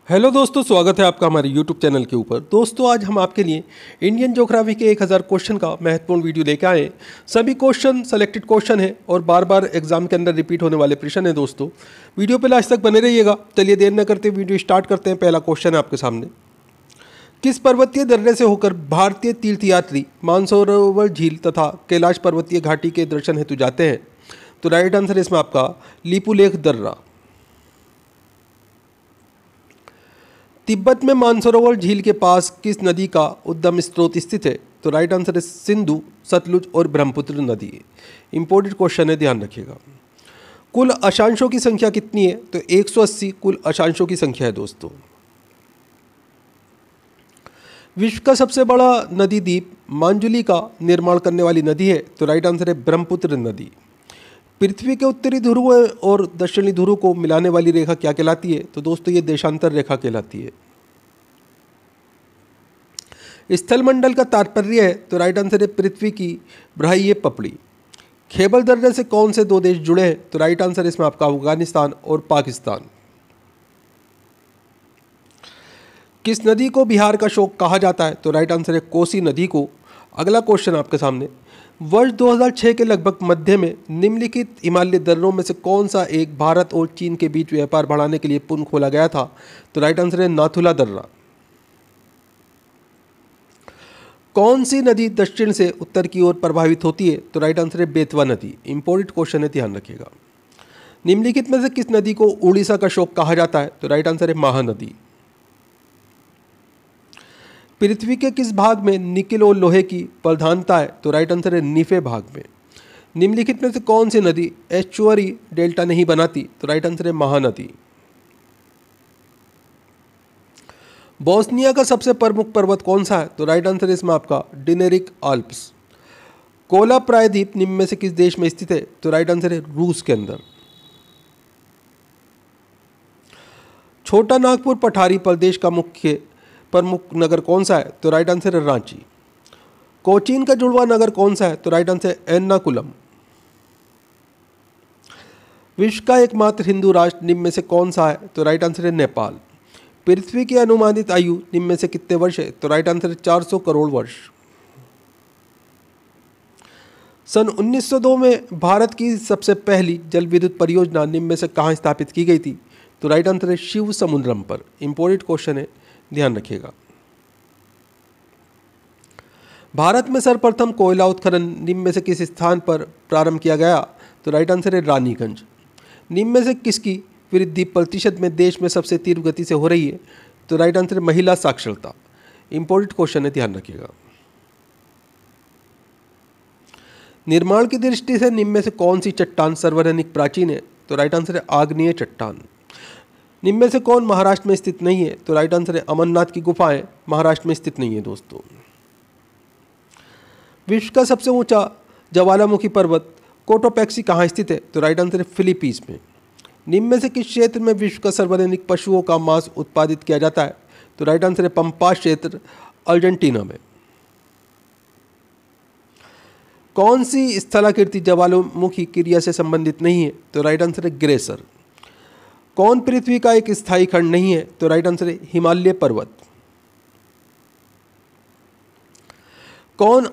Hello दोस्तों, स्वागत है आपका हमारे यूट्यूब चैनल के ऊपर। दोस्तों, आज हम आपके लिए इंडियन ज्योग्राफी के 1000 क्वेश्चन का महत्वपूर्ण वीडियो लेकर आए हैं। सभी क्वेश्चन सेलेक्टेड क्वेश्चन हैं और बार बार एग्जाम के अंदर रिपीट होने वाले प्रश्न हैं। दोस्तों, वीडियो पे लास्ट तक बने रहिएगा। चलिए देर न करते वीडियो स्टार्ट करते हैं। पहला क्वेश्चन है आपके सामने। किस पर्वतीय दर्रे से होकर भारतीय तीर्थयात्री मानसरोवर झील तथा कैलाश पर्वतीय घाटी के दर्शन हेतु जाते हैं? तो राइट आंसर इसमें आपका लिपुलेख दर्रा। तिब्बत में मानसरोवर झील के पास किस नदी का उद्गम स्रोत स्थित है? तो राइट आंसर है सिंधु, सतलुज और ब्रह्मपुत्र नदी। इंपॉर्टेंट क्वेश्चन है, ध्यान रखिएगा। कुल अक्षांशों की संख्या कितनी है? तो 180 कुल अक्षांशों की संख्या है। दोस्तों, विश्व का सबसे बड़ा नदी द्वीप मांजुली का निर्माण करने वाली नदी है? तो राइट आंसर है ब्रह्मपुत्र नदी। पृथ्वी के उत्तरी ध्रुव और दक्षिणी ध्रुव को मिलाने वाली रेखा क्या कहलाती है? तो दोस्तों, ये देशांतर रेखा कहलाती है। स्थलमंडल का तात्पर्य है? तो राइट आंसर है पृथ्वी की बाह्य पपड़ी। खैबर दर्रे से कौन से दो देश जुड़े हैं? तो राइट आंसर इसमें आपका अफगानिस्तान और पाकिस्तान। किस नदी को बिहार का शोक कहा जाता है? तो राइट आंसर है कोसी नदी को। अगला क्वेश्चन आपके सामने। वर्ष 2006 के लगभग मध्य में निम्नलिखित हिमालय दर्रों में से कौन सा एक भारत और चीन के बीच व्यापार बढ़ाने के लिए पुनः खोला गया था? तो राइट आंसर है नाथुला दर्रा। कौन सी नदी दक्षिण से उत्तर की ओर प्रभावित होती है? तो राइट आंसर है बेतवा नदी। इंपॉर्टेंट क्वेश्चन है, ध्यान रखिएगा। निम्नलिखित में से किस नदी को उड़ीसा का शोक कहा जाता है? तो राइट आंसर है महानदी। पृथ्वी के किस भाग में निकिल और लोहे की प्रधानता है? तो राइट आंसर है नीफे भाग में। निम्नलिखित में से कौन सी नदी एस्चुअरी डेल्टा नहीं बनाती? तो राइट आंसर है महानदी। बोस्निया का सबसे प्रमुख पर्वत कौन सा है? तो राइट आंसर है इसमें आपका डिनेरिक आल्प्स। कोला प्रायद्वीप निम्न में से किस देश में स्थित है? तो राइट आंसर है रूस के अंदर। छोटा नागपुर पठारी प्रदेश का मुख्य प्रमुख नगर कौन सा है? तो राइट आंसर है रांची। कोचीन का जुड़वा नगर कौन सा है? तो राइट आंसर है एर्नाकुलम। विश्व का एकमात्र हिंदू राष्ट्र निम्न में से कौन सा है? तो राइट आंसर है नेपाल। पृथ्वी की अनुमानित आयु निम्न में से कितने वर्ष है? तो राइट आंसर है 400 करोड़ वर्ष। सन 1902 में भारत की सबसे पहली जल विद्युत परियोजना निम्न में से कहाँ स्थापित की गई थी? तो राइट आंसर है शिव समुद्रम पर। इंपॉर्टेंट क्वेश्चन है, ध्यान रखिएगा। भारत में सर्वप्रथम कोयला उत्खनन निम्न में से किस स्थान पर प्रारंभ किया गया? तो राइट आंसर है रानीगंज। निम्न में से किसकी वृद्धि प्रतिशत में देश में सबसे तीव्र गति से हो रही है? तो राइट आंसर है महिला साक्षरता। इंपॉर्टेंट क्वेश्चन है, ध्यान रखिएगा। निर्माण की दृष्टि से निम्न में से कौन सी चट्टान सर्वाधिक प्राचीन है? तो राइट आंसर है आग्नेय चट्टान। निम्न में से कौन महाराष्ट्र में स्थित नहीं है? तो राइट आंसर है अमरनाथ की गुफाएं महाराष्ट्र में स्थित नहीं है। दोस्तों, विश्व का सबसे ऊंचा ज्वालामुखी पर्वत कोटोपैक्सी कहाँ स्थित है? तो राइट आंसर है फिलीपींस में। निम्न में से किस क्षेत्र में विश्व का सर्वाधिक पशुओं का मांस उत्पादित किया जाता है? तो राइट आंसर है पंपास क्षेत्र, अर्जेंटीना में। कौन सी स्थलाकृति ज्वालामुखी क्रिया से संबंधित नहीं है? तो राइट आंसर है ग्रेसर। कौन पृथ्वी का एक स्थायी खंड नहीं है? तो राइट आंसर है हिमालय पर्वत। कौन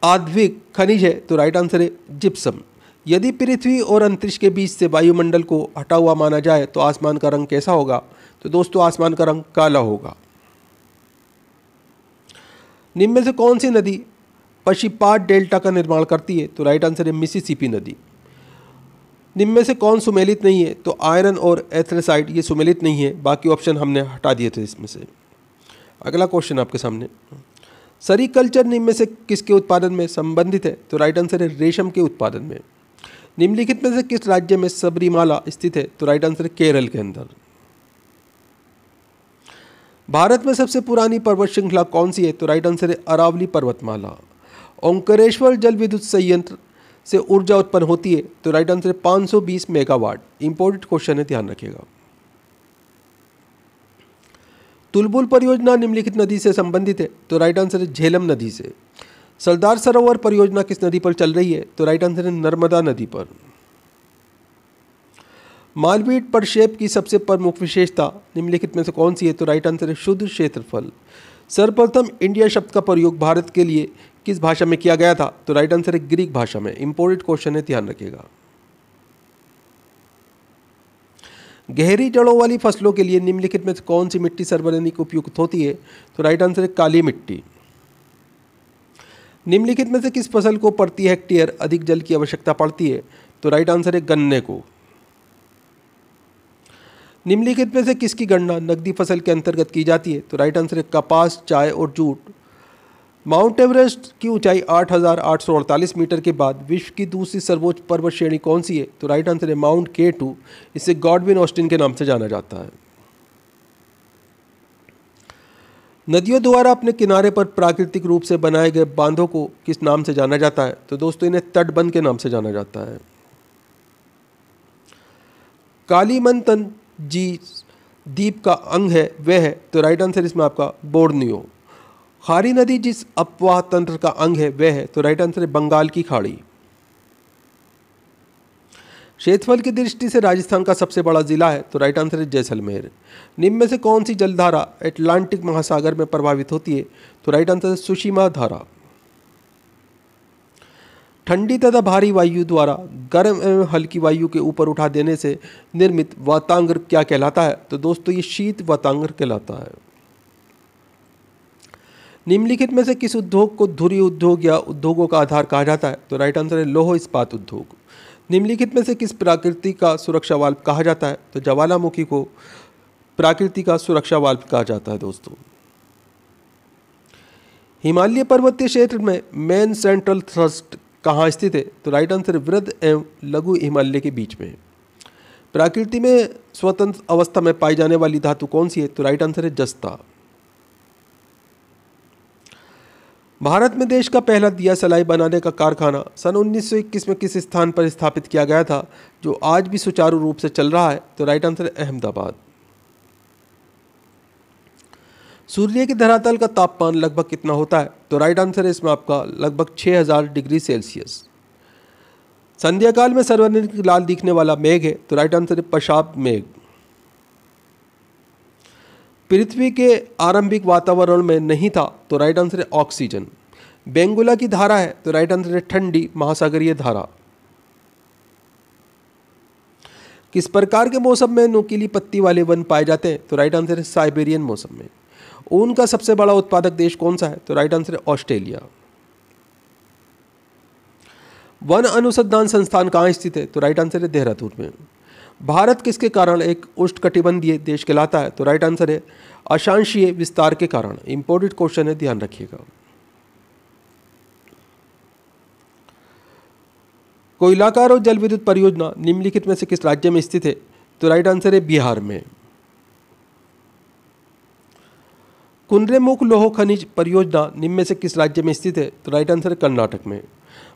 आद्विक खनिज है? तो राइट आंसर है जिप्सम। यदि पृथ्वी और अंतरिक्ष के बीच से वायुमंडल को हटा हुआ माना जाए तो आसमान का रंग कैसा होगा? तो दोस्तों, आसमान का रंग काला होगा। निम्न में से कौन सी नदी पश्चिपाट डेल्टा का निर्माण करती है? तो राइट आंसर है मिसिसिपी नदी। निम्न में से कौन सुमेलित नहीं है? तो आयरन और एथलेसाइट ये सुमेलित नहीं है। बाकी ऑप्शन हमने हटा दिए थे इसमें से। अगला क्वेश्चन आपके सामने। सेरीकल्चर निम्न में से किसके उत्पादन में संबंधित है? तो राइट आंसर है रेशम के उत्पादन में। निम्नलिखित में से किस राज्य में सबरीमाला स्थित है? तो राइट आंसर है केरल के अंदर। भारत में सबसे पुरानी पर्वत श्रृंखला कौन सी है? तो राइट आंसर है अरावली पर्वतमाला। ओंकारेश्वर जल विद्युत संयंत्र से ऊर्जा उत्पन्न होती है? तो राइट आंसर है 520 मेगावाट। इंपॉर्टेंट क्वेश्चन है, ध्यान रखिएगा। तुलबुल परियोजना निम्नलिखित नदी से संबंधित है? तो राइट आंसर है झेलम नदी से। सरदार सरोवर परियोजना किस नदी पर चल रही है? तो राइट आंसर है नर्मदा नदी पर। मालवीय प्रक्षेप की सबसे प्रमुख विशेषता निम्नलिखित में से कौन सी है? तो राइट आंसर है शुद्ध क्षेत्रफल। सर्वप्रथम इंडिया शब्द का प्रयोग भारत के लिए किस भाषा में किया गया था? तो राइट आंसर है ग्रीक भाषा में। इंपोर्टेंट क्वेश्चन है, ध्यान रखिएगा। गहरी जड़ों वाली फसलों के लिए निम्नलिखित में से कौन सी मिट्टी सर्वाधिक उपयुक्त होती है? तो राइट आंसर है काली मिट्टी। निम्नलिखित में से किस फसल को प्रति हेक्टेयर अधिक जल की आवश्यकता पड़ती है? तो राइट आंसर है गन्ने को। निम्नलिखित में से किसकी गणना नकदी फसल के अंतर्गत की जाती है? तो राइट आंसर है कपास, चाय और जूट। माउंट एवरेस्ट की ऊंचाई 8,848 मीटर के बाद विश्व की दूसरी सर्वोच्च पर्वत श्रेणी कौन सी है? तो राइट आंसर है माउंट K2। इसे गॉडविन ऑस्टिन के नाम से जाना जाता है। नदियों द्वारा अपने किनारे पर प्राकृतिक रूप से बनाए गए बांधों को किस नाम से जाना जाता है? तो दोस्तों इन्हें तटबंध के नाम से जाना जाता है। कालीमंतन जी द्वीप का अंग है वह है? तो राइट आंसर इसमें आपका बोर्नियो। खारी नदी जिस अपवाह तंत्र का अंग है वह है? तो राइट आंसर है बंगाल की खाड़ी। क्षेत्रफल की दृष्टि से राजस्थान का सबसे बड़ा जिला है? तो राइट आंसर है जैसलमेर। निम्न में से कौन सी जलधारा अटलांटिक महासागर में प्रभावित होती है? तो राइट आंसर है सुषमा धारा। ठंडी तथा भारी वायु द्वारा गर्म एवं हल्की वायु के ऊपर उठा देने से निर्मित वातांगर क्या कहलाता है? तो दोस्तों ये शीत वातांगर कहलाता है। निम्नलिखित में से किस उद्योग को धुरी उद्योग या उद्योगों का आधार कहा जाता है? तो राइट आंसर है लौह इस्पात उद्योग। निम्नलिखित में से किस प्रकृति का सुरक्षा वाल्व कहा जाता है? तो ज्वालामुखी को प्रकृति का सुरक्षा वाल्व कहा जाता है। दोस्तों हिमालय पर्वतीय क्षेत्र में मेन सेंट्रल थ्रस्ट कहाँ स्थित है? तो राइट आंसर है वृहद एवं लघु हिमालय के बीच में। प्रकृति में स्वतंत्र अवस्था में पाई जाने वाली धातु कौन सी है? तो राइट आंसर है जस्ता। भारत में देश का पहला दिया सलाई बनाने का कारखाना सन 1921 में किस स्थान पर स्थापित किया गया था जो आज भी सुचारू रूप से चल रहा है? तो राइट आंसर है अहमदाबाद। सूर्य के धरातल का तापमान लगभग कितना होता है? तो राइट आंसर है इसमें आपका लगभग 6000 डिग्री सेल्सियस। संध्या काल में सर्वाधिक लाल दिखने वाला मेघ है? तो राइट आंसर है पेशाब मेघ। पृथ्वी के आरंभिक वातावरण में नहीं था? तो राइट आंसर है ऑक्सीजन। बेंगुला की धारा है? तो राइट आंसर है ठंडी महासागरीय धारा। किस प्रकार के मौसम में नुकीली पत्ती वाले वन पाए जाते हैं? तो राइट आंसर है साइबेरियन मौसम में। ऊन का सबसे बड़ा उत्पादक देश कौन सा है? तो राइट आंसर है ऑस्ट्रेलिया। वन अनुसंधान संस्थान कहाँ स्थित है? तो राइट आंसर है देहरादून में। भारत किसके कारण एक उष्णकटिबंधीय देश कहलाता है? तो राइट आंसर है अक्षांशीय विस्तार के कारण। इंपॉर्टेंट क्वेश्चन है, ध्यान रखिएगा। कोयलाकार और जल विद्युत परियोजना निम्नलिखित में से किस राज्य में स्थित है? तो राइट आंसर है बिहार में। कुंद्रेमुख लौह खनिज परियोजना निम्न में से किस राज्य में स्थित है? तो राइट आंसर है कर्नाटक में।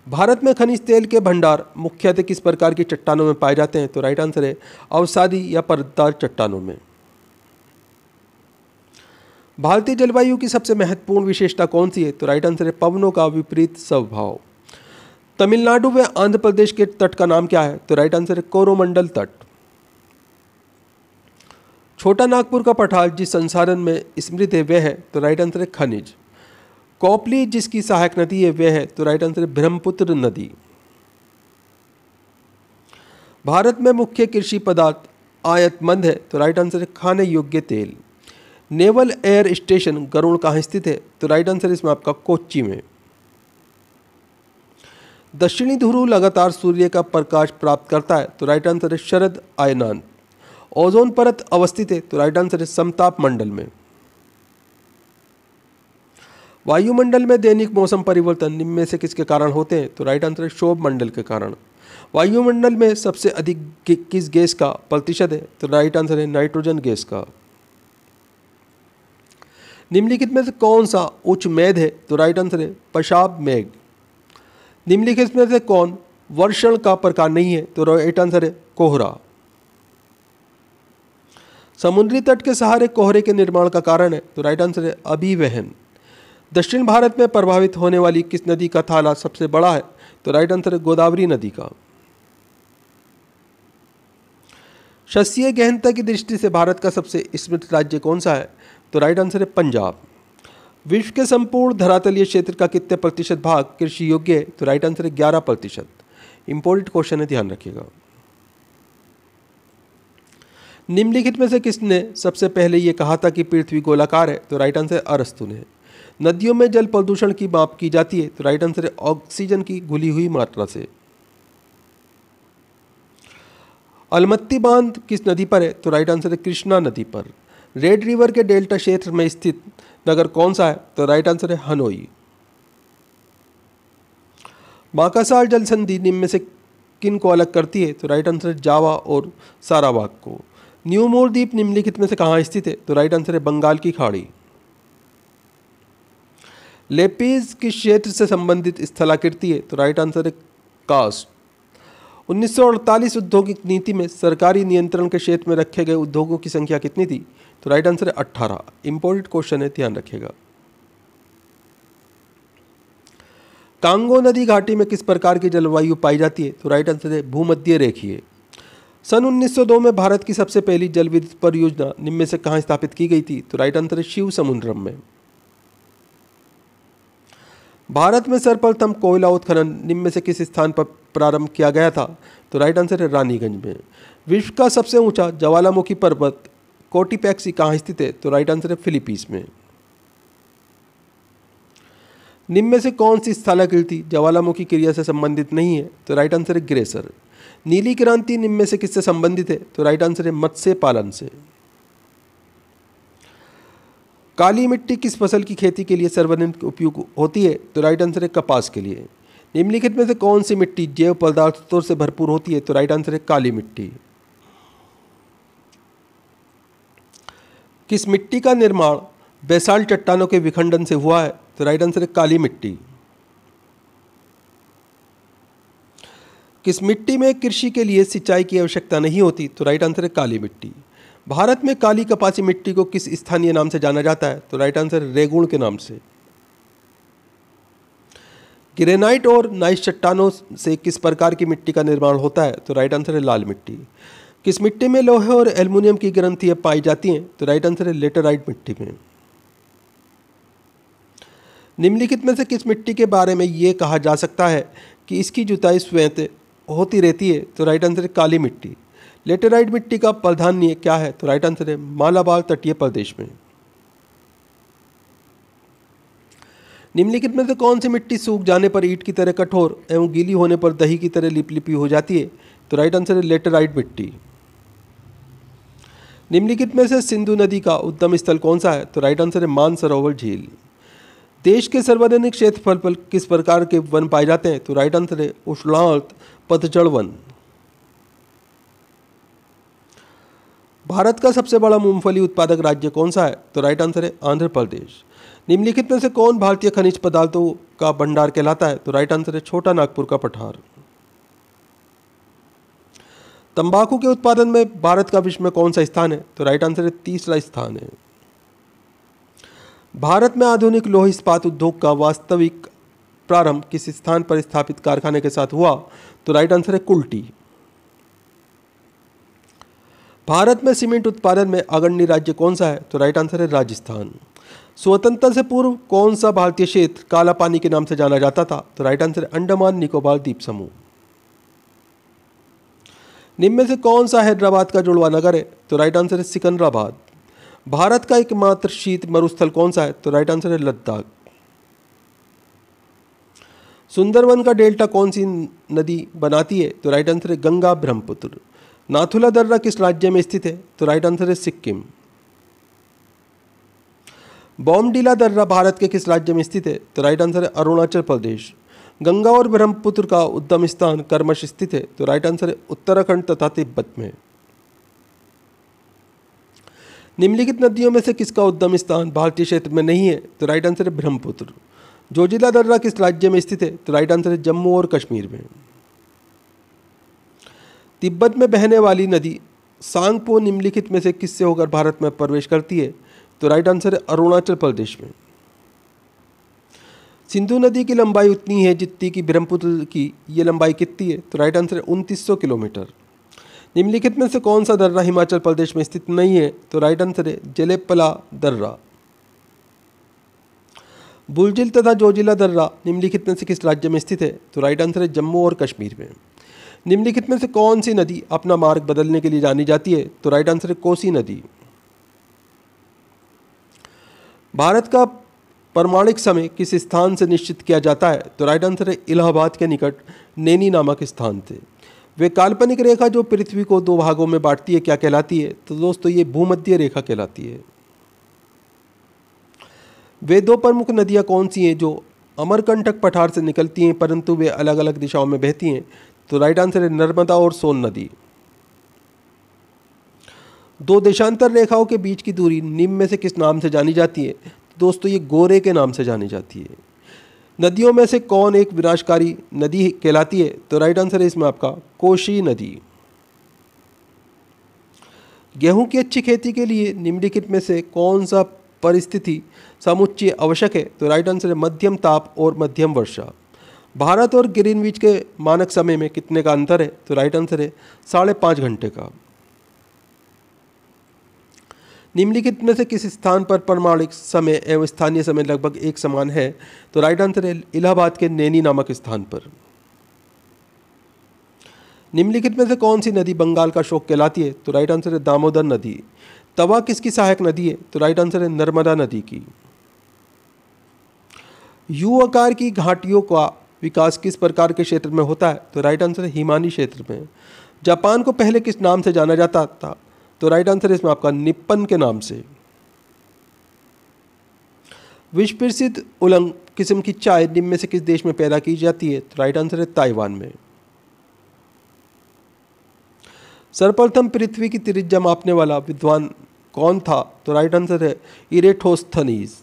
भारत में खनिज तेल के भंडार मुख्यतः किस प्रकार की चट्टानों में पाए जाते हैं? तो राइट आंसर है अवसादी या परतदार चट्टानों में। भारतीय जलवायु की सबसे महत्वपूर्ण विशेषता कौन सी है? तो राइट आंसर है पवनों का विपरीत स्वभाव। तमिलनाडु व आंध्र प्रदेश के तट का नाम क्या है? तो राइट आंसर है कोरोमंडल तट। छोटा नागपुर का पठार जिस संसाधन में समृद्ध है वह है? तो राइट आंसर है खनिज। कोपली जिसकी सहायक नदी है वह है? तो राइट आंसर है ब्रह्मपुत्र नदी। भारत में मुख्य कृषि पदार्थ आयातमंद है? तो राइट आंसर है खाने योग्य तेल। नेवल एयर स्टेशन गरुड़ कहाँ स्थित है? तो राइट आंसर इसमें आपका कोच्चि में। दक्षिणी ध्रुव लगातार सूर्य का प्रकाश प्राप्त करता है? तो राइट आंसर है शरद अयनांत। ओजोन परत अवस्थित है? तो राइट आंसर है समताप मंडल में। वायुमंडल में दैनिक मौसम परिवर्तन निम्न में से किसके कारण होते हैं? तो राइट आंसर है क्षोभ मंडल के कारण। वायुमंडल में सबसे अधिक किस गैस का प्रतिशत है? तो राइट आंसर है नाइट्रोजन गैस का। निम्नलिखित में से कौन सा उच्च मेद है? तो राइट आंसर है पेशाब मेघ। निम्नलिखित में से कौन वर्षण का प्रकार नहीं है? तो राइट आंसर है कोहरा। समुद्री तट के सहारे कोहरे के निर्माण का कारण है? तो राइट आंसर है अभिवहन। दक्षिण भारत में प्रभावित होने वाली किस नदी का थाला सबसे बड़ा है? तो राइट आंसर है गोदावरी नदी का। शस्यीय गहनता की दृष्टि से भारत का सबसे समृद्ध राज्य कौन सा है? तो राइट आंसर है पंजाब। विश्व के संपूर्ण धरातलीय क्षेत्र का कितने प्रतिशत भाग कृषि योग्य है? तो राइट आंसर है 11%। इंपॉर्टेंट क्वेश्चन है, ध्यान रखिएगा। निम्नलिखित में से किसने सबसे पहले ये कहा था कि पृथ्वी गोलाकार है? तो राइट आंसर अरस्तु ने। नदियों में जल प्रदूषण की माप की जाती है? तो राइट आंसर है ऑक्सीजन की घुली हुई मात्रा से। अलमत्ती बांध किस नदी पर है? तो राइट आंसर है कृष्णा नदी पर। रेड रिवर के डेल्टा क्षेत्र में स्थित नगर कौन सा है? तो राइट आंसर है हनोई। माकासार जल संधि निम्न में से किन को अलग करती है? तो राइट आंसर है जावा और सारावाक को। न्यू मोर द्वीप निम्नलिखित में से कहाँ स्थित है? तो राइट आंसर है बंगाल की खाड़ी। लेपीज किस क्षेत्र से संबंधित स्थलाकृति है? तो राइट आंसर है कास्ट। 1948 औद्योगिक नीति में सरकारी नियंत्रण के क्षेत्र में रखे गए उद्योगों की संख्या कितनी थी? तो राइट आंसर है 18। इंपॉर्टेंट क्वेश्चन है, ध्यान रखिएगा। कांगो नदी घाटी में किस प्रकार की जलवायु पाई जाती है? तो राइट आंसर है भूमध्य रेखीय। सन 1902 में भारत की सबसे पहली जल विद्युत परियोजना निम्न में से कहाँ स्थापित की गई थी? तो राइट आंसर है शिव समुद्रम में। भारत में सर्वप्रथम कोयला उत्खनन निम्न में से किस स्थान पर प्रारंभ किया गया था? तो राइट आंसर है रानीगंज में। विश्व का सबसे ऊंचा ज्वालामुखी पर्वत कोटीपैक्सी कहाँ स्थित है? तो राइट आंसर है फिलीपींस में। निम्न में से कौन सी स्थलाकृति ज्वालामुखी क्रिया से संबंधित नहीं है? तो राइट आंसर है ग्रेसर। नीली क्रांति निम्न में से किससे संबंधित है? तो राइट आंसर है मत्स्य पालन से। काली मिट्टी किस फसल की खेती के लिए सर्वाधिक उपयुक्त होती है? तो राइट आंसर है कपास के लिए। निम्नलिखित में से कौन सी मिट्टी जैव पदार्थों से भरपूर होती है? तो राइट आंसर है काली मिट्टी। किस मिट्टी का निर्माण बेसाल्ट चट्टानों के विखंडन से हुआ है? तो राइट आंसर है काली मिट्टी। किस मिट्टी में कृषि के लिए सिंचाई की आवश्यकता नहीं होती? तो राइट आंसर है काली मिट्टी। भारत में काली कपासी मिट्टी को किस स्थानीय नाम से जाना जाता है? तो राइट आंसर है रेगुण के नाम से। ग्रेनाइट और नाइस चट्टानों से किस प्रकार की मिट्टी का निर्माण होता है? तो राइट आंसर है लाल मिट्टी। किस मिट्टी में लोहे और एल्युमिनियम की ग्रंथियां पाई जाती हैं? तो राइट आंसर है लेटेराइट मिट्टी में। निम्नलिखित में से किस मिट्टी के बारे में ये कहा जा सकता है कि इसकी जुताई स्वयं होती रहती है? तो राइट आंसर है काली मिट्टी। लेटेराइट मिट्टी का प्राधान्य क्या है? तो राइट आंसर है मालाबार तटीय प्रदेश में। निम्नलिखित में से कौन सी मिट्टी सूख जाने पर ईंट की तरह कठोर एवं गीली होने पर दही की तरह लिपलिपी हो जाती है? तो राइट आंसर है लेटेराइट मिट्टी। निम्नलिखित में से सिंधु नदी का उद्गम स्थल कौन सा है? तो राइट आंसर है मानसरोवर झील। देश के सर्वाधिक क्षेत्रफल पर किस प्रकार के वन पाए जाते हैं? तो राइट आंसर है उष्णार्थ पतझड़ वन। भारत का सबसे बड़ा मूंगफली उत्पादक राज्य कौन सा है? तो राइट आंसर है आंध्र प्रदेश। निम्नलिखित में से कौन भारतीय खनिज पदार्थों का भंडार कहलाता है? तो राइट आंसर है छोटा नागपुर का पठार। तंबाकू के उत्पादन में भारत का विश्व में कौन सा स्थान है? तो राइट आंसर है तीसरा स्थान है। भारत में आधुनिक लौह इस्पात उद्योग का वास्तविक प्रारंभ किस स्थान पर स्थापित कारखाने के साथ हुआ? तो राइट आंसर है कुल्टी। भारत में सीमेंट उत्पादन में अग्रणी राज्य कौन सा है? तो राइट आंसर है राजस्थान। स्वतंत्रता से पूर्व कौन सा भारतीय क्षेत्र काला पानी के नाम से जाना जाता था? तो राइट आंसर है अंडमान निकोबार द्वीप समूह। निम्न में से कौन सा हैदराबाद का जुड़वा नगर है? तो राइट आंसर है सिकंदराबाद। भारत का एकमात्र शीत मरुस्थल कौन सा है? तो राइट आंसर है लद्दाख। सुंदरवन का डेल्टा कौन सी नदी बनाती है? तो राइट आंसर है गंगा ब्रह्मपुत्र। नाथुला दर्रा किस राज्य में स्थित है? तो राइट आंसर है सिक्किम। बॉमडीला दर्रा भारत के किस राज्य में स्थित है? तो राइट आंसर है अरुणाचल प्रदेश। गंगा और ब्रह्मपुत्र का उद्गम स्थान कर्मश स्थित है? तो राइट आंसर है उत्तराखंड तथा तिब्बत में। निम्नलिखित नदियों में से किसका उद्गम स्थान भारतीय क्षेत्र में नहीं है? तो राइट आंसर है ब्रह्मपुत्र। जोजिला दर्रा किस राज्य में स्थित है? तो राइट आंसर है जम्मू और कश्मीर में। तिब्बत में बहने वाली नदी सांगपो निम्नलिखित में से किससे होकर भारत में प्रवेश करती है? तो राइट आंसर है अरुणाचल प्रदेश में। सिंधु नदी की लंबाई उतनी है जितनी कि ब्रह्मपुत्र की ये लंबाई कितनी है? तो राइट आंसर है 2900 किलोमीटर। निम्नलिखित में से कौन सा दर्रा हिमाचल प्रदेश में स्थित नहीं है? तो राइट आंसर है जलेपला दर्रा। बुलजिल तथा जोजिला दर्रा निम्नलिखित में से किस राज्य में स्थित है? तो राइट आंसर है जम्मू और कश्मीर में। निम्नलिखित में से कौन सी नदी अपना मार्ग बदलने के लिए जानी जाती है? तो राइट आंसर है कोसी नदी। भारत का प्रमाणिक समय किस स्थान से निश्चित किया जाता है? तो राइट आंसर है इलाहाबाद के निकट नैनी नामक स्थान से। वे काल्पनिक रेखा जो पृथ्वी को दो भागों में बांटती है क्या कहलाती है? तो दोस्तों ये भूमध्य रेखा कहलाती है। वे दो प्रमुख नदियां कौन सी हैं जो अमरकंटक पठार से निकलती हैं परंतु वे अलग अलग दिशाओं में बहती हैं? तो राइट आंसर है नर्मदा और सोन नदी। दो देशांतर रेखाओं के बीच की दूरी निम्न में से किस नाम से जानी जाती है? तो दोस्तों ये गोरे के नाम से जानी जाती है। नदियों में से कौन एक विनाशकारी नदी कहलाती है? तो राइट आंसर है इसमें आपका कोशी नदी। गेहूं की अच्छी खेती के लिए निम्नलिखित में से कौन सा परिस्थिति समुच्चय आवश्यक है? तो राइट आंसर है मध्यम ताप और मध्यम वर्षा। भारत और ग्रीनविच के मानक समय में कितने का अंतर है? तो राइट आंसर है 5.5 घंटे का। निम्नलिखित में से किस स्थान पर प्रमाणिक समय एवं स्थानीय समय लगभग एक समान है? तो राइट आंसर है इलाहाबाद के नैनी नामक स्थान पर। निम्नलिखित में से कौन सी नदी बंगाल का शोक कहलाती है? तो राइट आंसर है दामोदर नदी। तवा किसकी सहायक नदी है? तो राइट आंसर है नर्मदा नदी की। यू आकार की घाटियों का विकास किस प्रकार के क्षेत्र में होता है? तो राइट आंसर है हिमानी क्षेत्र में। जापान को पहले किस नाम से जाना जाता था? तो राइट आंसर है इसमें आपका निप्पन के नाम से। विश्व प्रसिद्ध उलंग किस्म की चाय निम्न में से किस देश में पैदा की जाती है? तो राइट आंसर है ताइवान में। सर्वप्रथम पृथ्वी की त्रिज्या मापने वाला विद्वान कौन था? तो राइट आंसर है इरेटोस्थनीज।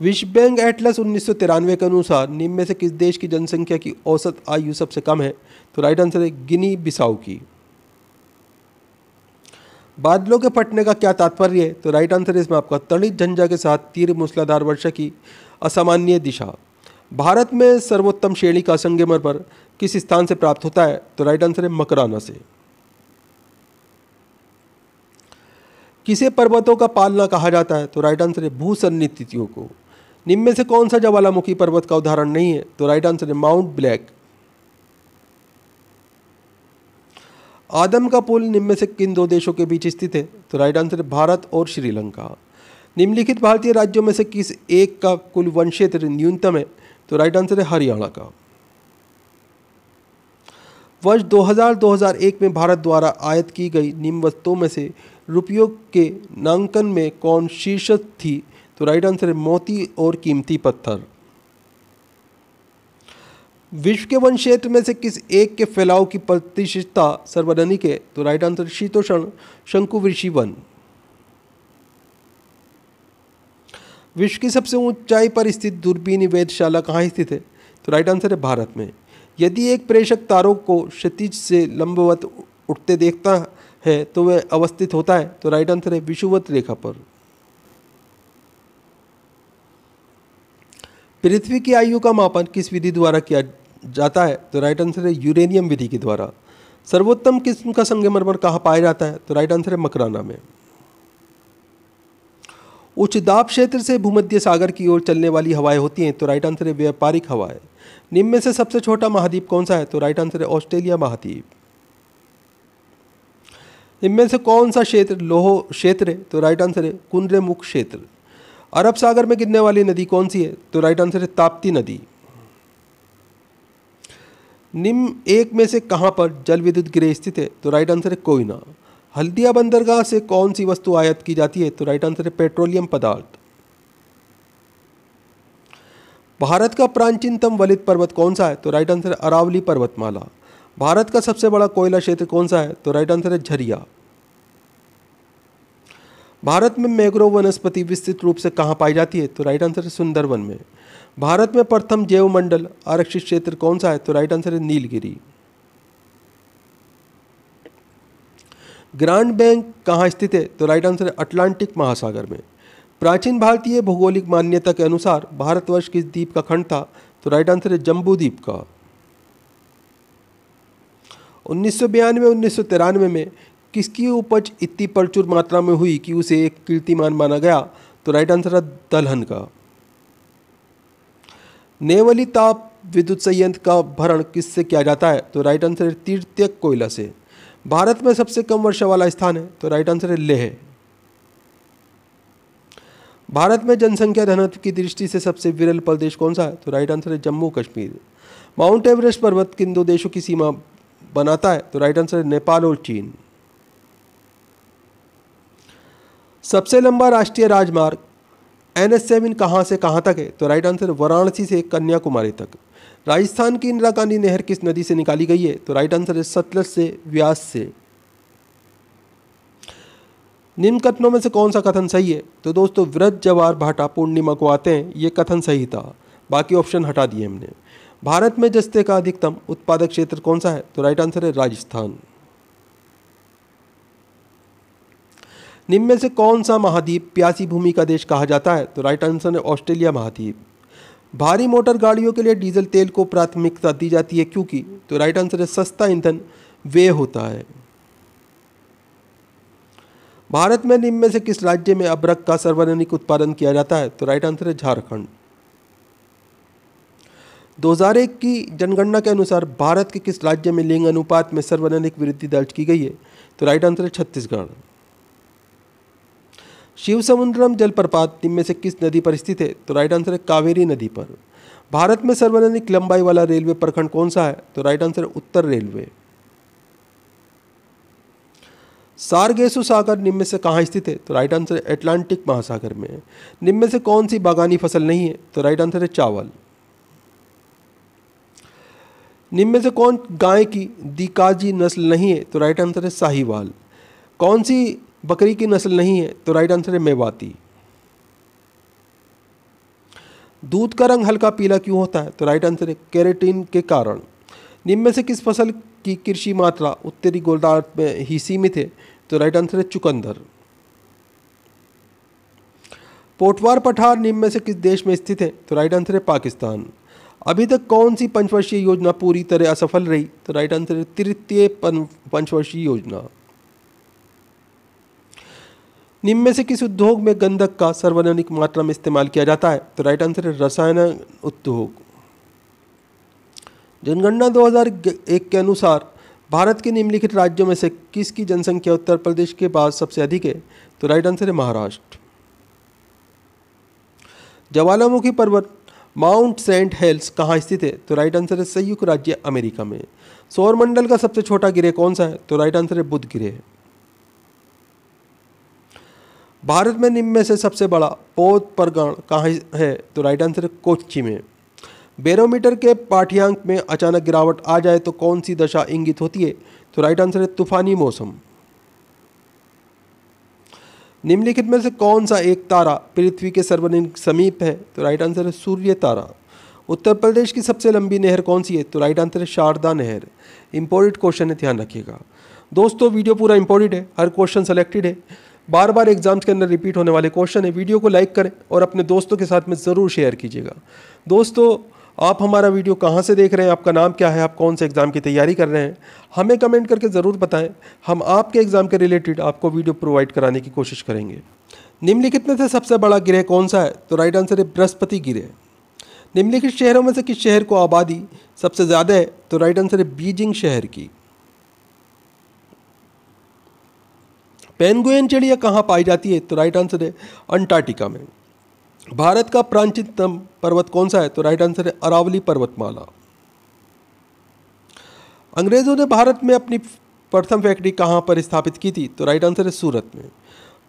विश्व बैंक एटलस 1993 के अनुसार निम्न में से किस देश की जनसंख्या की औसत आयु सबसे कम है? तो राइट आंसर है गिनी बिसाऊ की। बादलों के फटने का क्या तात्पर्य है? तो राइट आंसर है इसमें आपका तड़ित झंझा के साथ तीव्र मूसलाधार वर्षा की असामान्य दिशा। भारत में सर्वोत्तम श्रेणी का संगमरमर किस स्थान से प्राप्त होता है? तो राइट आंसर है मकराना से। किसे पर्वतों का पालना कहा जाता है? तो राइट आंसर है भूसन्नितियों को। निम्न में से कौन सा ज्वालामुखी पर्वत का उदाहरण नहीं है? तो राइट आंसर है माउंट ब्लैक। आदम का पुल निम्न में से किन दो देशों के बीच स्थित है? तो राइट आंसर है भारत और श्रीलंका। निम्नलिखित भारतीय राज्यों में से किस एक का कुल वन क्षेत्र न्यूनतम है? तो राइट आंसर है हरियाणा का। वर्ष 2000-2001 में भारत द्वारा आयात की गई निम्न वस्तुओं में से रुपयों के नामांकन में कौन शीर्ष थी? तो राइट आंसर है मोती और कीमती पत्थर। विश्व के वन क्षेत्र में से किस एक के फैलाव की प्रतिशतता सर्वाधिक है? तो राइट आंसर शीतोष्ण शंकुवृषि वन। विश्व की सबसे ऊंचाई पर स्थित दूरबीन वेधशाला कहाँ स्थित है? तो राइट आंसर है भारत में। यदि एक प्रेषक तारों को क्षितिज से लंबवत उठते देखता है तो वह अवस्थित होता है? तो राइट आंसर है विषुवत रेखा पर। पृथ्वी की आयु का मापन किस विधि द्वारा किया जाता है? तो राइट आंसर है यूरेनियम विधि के द्वारा। सर्वोत्तम किस्म का संगमरमर कहाँ पाया जाता है? तो राइट आंसर है मकराना में। उच्च दाब क्षेत्र से भूमध्य सागर की ओर चलने वाली हवाएं होती हैं? तो राइट आंसर है व्यापारिक हवाएं। निम्न में से सबसे छोटा महाद्वीप कौन सा है? तो राइट आंसर है ऑस्ट्रेलिया महाद्वीप। इनमें से कौन सा क्षेत्र लोह क्षेत्र है? तो राइट आंसर है कुंद्रेमुख क्षेत्र। अरब सागर में गिरने वाली नदी कौन सी है? तो राइट आंसर है ताप्ती नदी। निम्न एक में से कहां पर जल विद्युत गृह स्थित है? तो राइट आंसर है कोयना। हल्दिया बंदरगाह से कौन सी वस्तु आयात की जाती है? तो राइट आंसर है पेट्रोलियम पदार्थ। भारत का प्राचीनतम वलित पर्वत कौन सा है? तो राइट आंसर है अरावली पर्वतमाला। भारत का सबसे बड़ा कोयला क्षेत्र कौन सा है? तो राइट आंसर है झरिया। भारत में मैंग्रोव वनस्पति विस्तृत रूप से कहाँ पाई जाती है? तो राइट आंसर है सुंदरवन में। भारत में प्रथम जैव मंडल आरक्षित क्षेत्र कौन सा है? तो राइट आंसर है नीलगिरी। ग्रांड बैंक कहाँ स्थित है? तो राइट आंसर है अटलांटिक महासागर में। प्राचीन भारतीय भौगोलिक मान्यता के अनुसार भारतवर्ष किस द्वीप का खंड था? तो राइट आंसर है जम्बू द्वीप का। 1992 1993 में किसकी उपज इतनी प्रचुर मात्रा में हुई कि उसे एक कीर्तिमान माना गया? तो राइट आंसर है दलहन का। नेवली ताप विद्युत संयंत्र का भरण किससे किया जाता है? तो राइट आंसर है तृतीयक कोयला से। भारत में सबसे कम वर्षा वाला स्थान है? तो राइट आंसर है लेह। भारत में जनसंख्या घनत्व की दृष्टि से सबसे विरल प्रदेश कौन सा है? तो राइट आंसर है जम्मू कश्मीर। माउंट एवरेस्ट पर्वत किन दो देशों की सीमा बनाता है? तो राइट आंसर है नेपाल और चीन। सबसे लंबा राष्ट्रीय राजमार्ग NH7 कहाँ से कहाँ तक है? तो राइट आंसर वाराणसी से कन्याकुमारी तक। राजस्थान की इंदिरा गांधी नहर किस नदी से निकाली गई है? तो राइट आंसर है सतलज से, व्यास से। निम्न कथनों में से कौन सा कथन सही है? तो दोस्तों व्रत जवार भाटा पूर्णिमा को आते हैं, ये कथन सही था, बाकी ऑप्शन हटा दिए हमने। भारत में जस्ते का अधिकतम उत्पादक क्षेत्र कौन सा है? तो राइट आंसर है राजस्थान। निम्न में से कौन सा महाद्वीप प्यासी भूमि का देश कहा जाता है? तो राइट आंसर है ऑस्ट्रेलिया महाद्वीप। भारी मोटर गाड़ियों के लिए डीजल तेल को प्राथमिकता दी जाती है क्योंकि? तो राइट आंसर है सस्ता ईंधन व्यय होता है। भारत में निम्न में से किस राज्य में अबरक का सर्वाधिक उत्पादन किया जाता है? तो राइट आंसर है झारखंड। 2001 की जनगणना के अनुसार भारत के किस राज्य में लिंग अनुपात में सर्वाधिक वृद्धि दर्ज की गई है? तो राइट आंसर है छत्तीसगढ़। शिवसमुद्रम जलप्रपात निम्न में से किस नदी पर स्थित है? तो राइट आंसर है कावेरी नदी पर। भारत में सर्वाधिक लंबाई वाला रेलवे प्रखंड कौन सा है? तो राइट आंसर है उत्तर रेलवे। सारगेसु सागर निम्न में से कहाँ स्थित है? तो राइट आंसर है अटलांटिक महासागर में। निम्न में से कौन सी बागानी फसल नहीं है? तो राइट आंसर है चावल। निम्न में से कौन गाय की दिकाजी नस्ल नहीं है? तो राइट आंसर है साहीवाल। कौन सी बकरी की नस्ल नहीं है? तो राइट आंसर है मेवाती। दूध का रंग हल्का पीला क्यों होता है? तो राइट आंसर है केराटिन के कारण। निम्न में से किस फसल की कृषि मात्रा उत्तरी गोलार्ध में ही सीमित है? तो राइट आंसर है चुकंदर। पोटवार पठार निम्न में से किस देश में स्थित है? तो राइट आंसर है पाकिस्तान। अभी तक कौन सी पंचवर्षीय योजना पूरी तरह असफल रही? तो राइट आंसर है तृतीय पंचवर्षीय योजना। निम्न में से किस उद्योग में गंधक का सर्वाधिक मात्रा में इस्तेमाल किया जाता है? तो राइट आंसर है रसायन उद्योग। जनगणना 2001 के अनुसार भारत के निम्नलिखित राज्यों में से किसकी जनसंख्या उत्तर प्रदेश के बाद सबसे अधिक है? तो राइट आंसर है महाराष्ट्र। ज्वालामुखी पर्वत माउंट सेंट हेल्स कहाँ स्थित है? तो राइट आंसर है संयुक्त राज्य अमेरिका में। सौरमंडल का सबसे छोटा ग्रह कौन सा है? तो राइट आंसर है बुध ग्रह। भारत में निम्न में से सबसे बड़ा पौध परगण कहाँ है? तो राइट आंसर है कोच्चि में। बैरोमीटर के पाठ्यांक में अचानक गिरावट आ जाए तो कौन सी दशा इंगित होती है? तो राइट आंसर है तूफानी मौसम। निम्नलिखित में से कौन सा एक तारा पृथ्वी के सर्वाधिक समीप है? तो राइट आंसर है सूर्य तारा। उत्तर प्रदेश की सबसे लंबी नहर कौन सी है? तो राइट आंसर है शारदा नहर। इंपॉर्टेंट क्वेश्चन है, ध्यान रखिएगा दोस्तों। वीडियो पूरा इंपॉर्टेंट है, हर क्वेश्चन सेलेक्टेड है, बार बार एग्जाम्स के अंदर रिपीट होने वाले क्वेश्चन है। वीडियो को लाइक करें और अपने दोस्तों के साथ में ज़रूर शेयर कीजिएगा। दोस्तों आप हमारा वीडियो कहाँ से देख रहे हैं, आपका नाम क्या है, आप कौन से एग्ज़ाम की तैयारी कर रहे हैं, हमें कमेंट करके ज़रूर बताएं। हम आपके एग्ज़ाम के रिलेटेड आपको वीडियो प्रोवाइड कराने की कोशिश करेंगे। निम्नलिखित में से सबसे बड़ा ग्रह कौन सा है? तो राइट आंसर है बृहस्पति ग्रह। निम्नलिखित शहरों में से किस शहर को आबादी सबसे ज़्यादा है? तो राइट आंसर है बीजिंग शहर की। पेंगुइन चिड़िया कहाँ पाई जाती है? तो राइट आंसर है अंटार्कटिका में। भारत का प्राचीनतम पर्वत कौन सा है? तो राइट आंसर है अरावली पर्वतमाला। अंग्रेजों ने भारत में अपनी प्रथम फैक्ट्री कहाँ पर स्थापित की थी? तो राइट आंसर है सूरत में।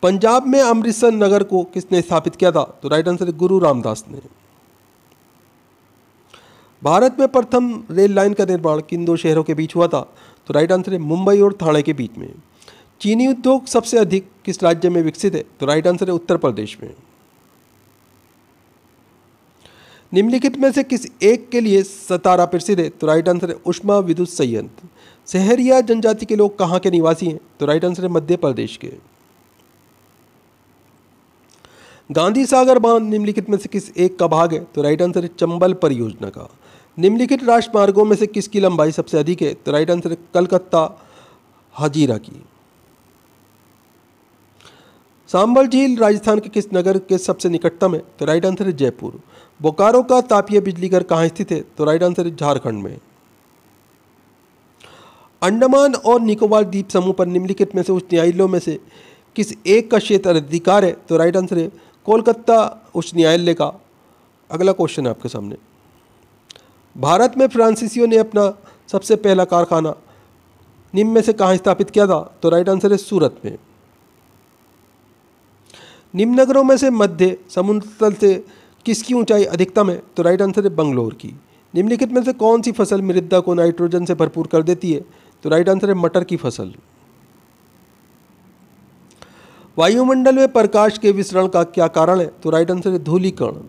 पंजाब में अमृतसर नगर को किसने स्थापित किया था? तो राइट आंसर है गुरु रामदास ने। भारत में प्रथम रेल लाइन का निर्माण किन दो शहरों के बीच हुआ था? तो राइट आंसर है मुंबई और ठाणे के बीच में। चीनी उद्योग सबसे अधिक किस राज्य में विकसित है? तो राइट आंसर है उत्तर प्रदेश में। निम्नलिखित में से किस एक के लिए सतारा प्रसिद्ध है? तो राइट आंसर है उष्मा विद्युत संयंत्र। सहरिया जनजाति के लोग कहाँ के निवासी हैं? तो राइट आंसर है मध्य प्रदेश के। गांधी सागर बांध निम्नलिखित में से किस एक का भाग है? तो राइट आंसर है चंबल परियोजना का। निम्नलिखित राष्ट्रमार्गों में से किसकी लंबाई सबसे अधिक है? तो राइट आंसर है कलकत्ता हजीरा की। सांभर झील राजस्थान के किस नगर के सबसे निकटतम है? तो राइट आंसर है जयपुर। बोकारो का तापीय बिजली घर कहाँ स्थित है? तो राइट आंसर है झारखंड में। अंडमान और निकोबार द्वीप समूह पर निम्नलिखित में से उच्च न्यायालयों में से किस एक का क्षेत्र अधिकार है? तो राइट आंसर है कोलकाता उच्च न्यायालय का। अगला क्वेश्चन है आपके सामने। भारत में फ्रांसीसियों ने अपना सबसे पहला कारखाना निम्न में से कहाँ स्थापित किया था? तो राइट आंसर है सूरत में। निम्न नगरों में से मध्य समुद्र तल से किसकी ऊंचाई अधिकतम है? तो राइट आंसर है बंगलोर की। निम्नलिखित में से कौन सी फसल मृदा को नाइट्रोजन से भरपूर कर देती है? तो राइट आंसर है मटर की फसल। वायुमंडल में प्रकाश के विसरण का क्या कारण है? तो राइट आंसर है धूलिकण।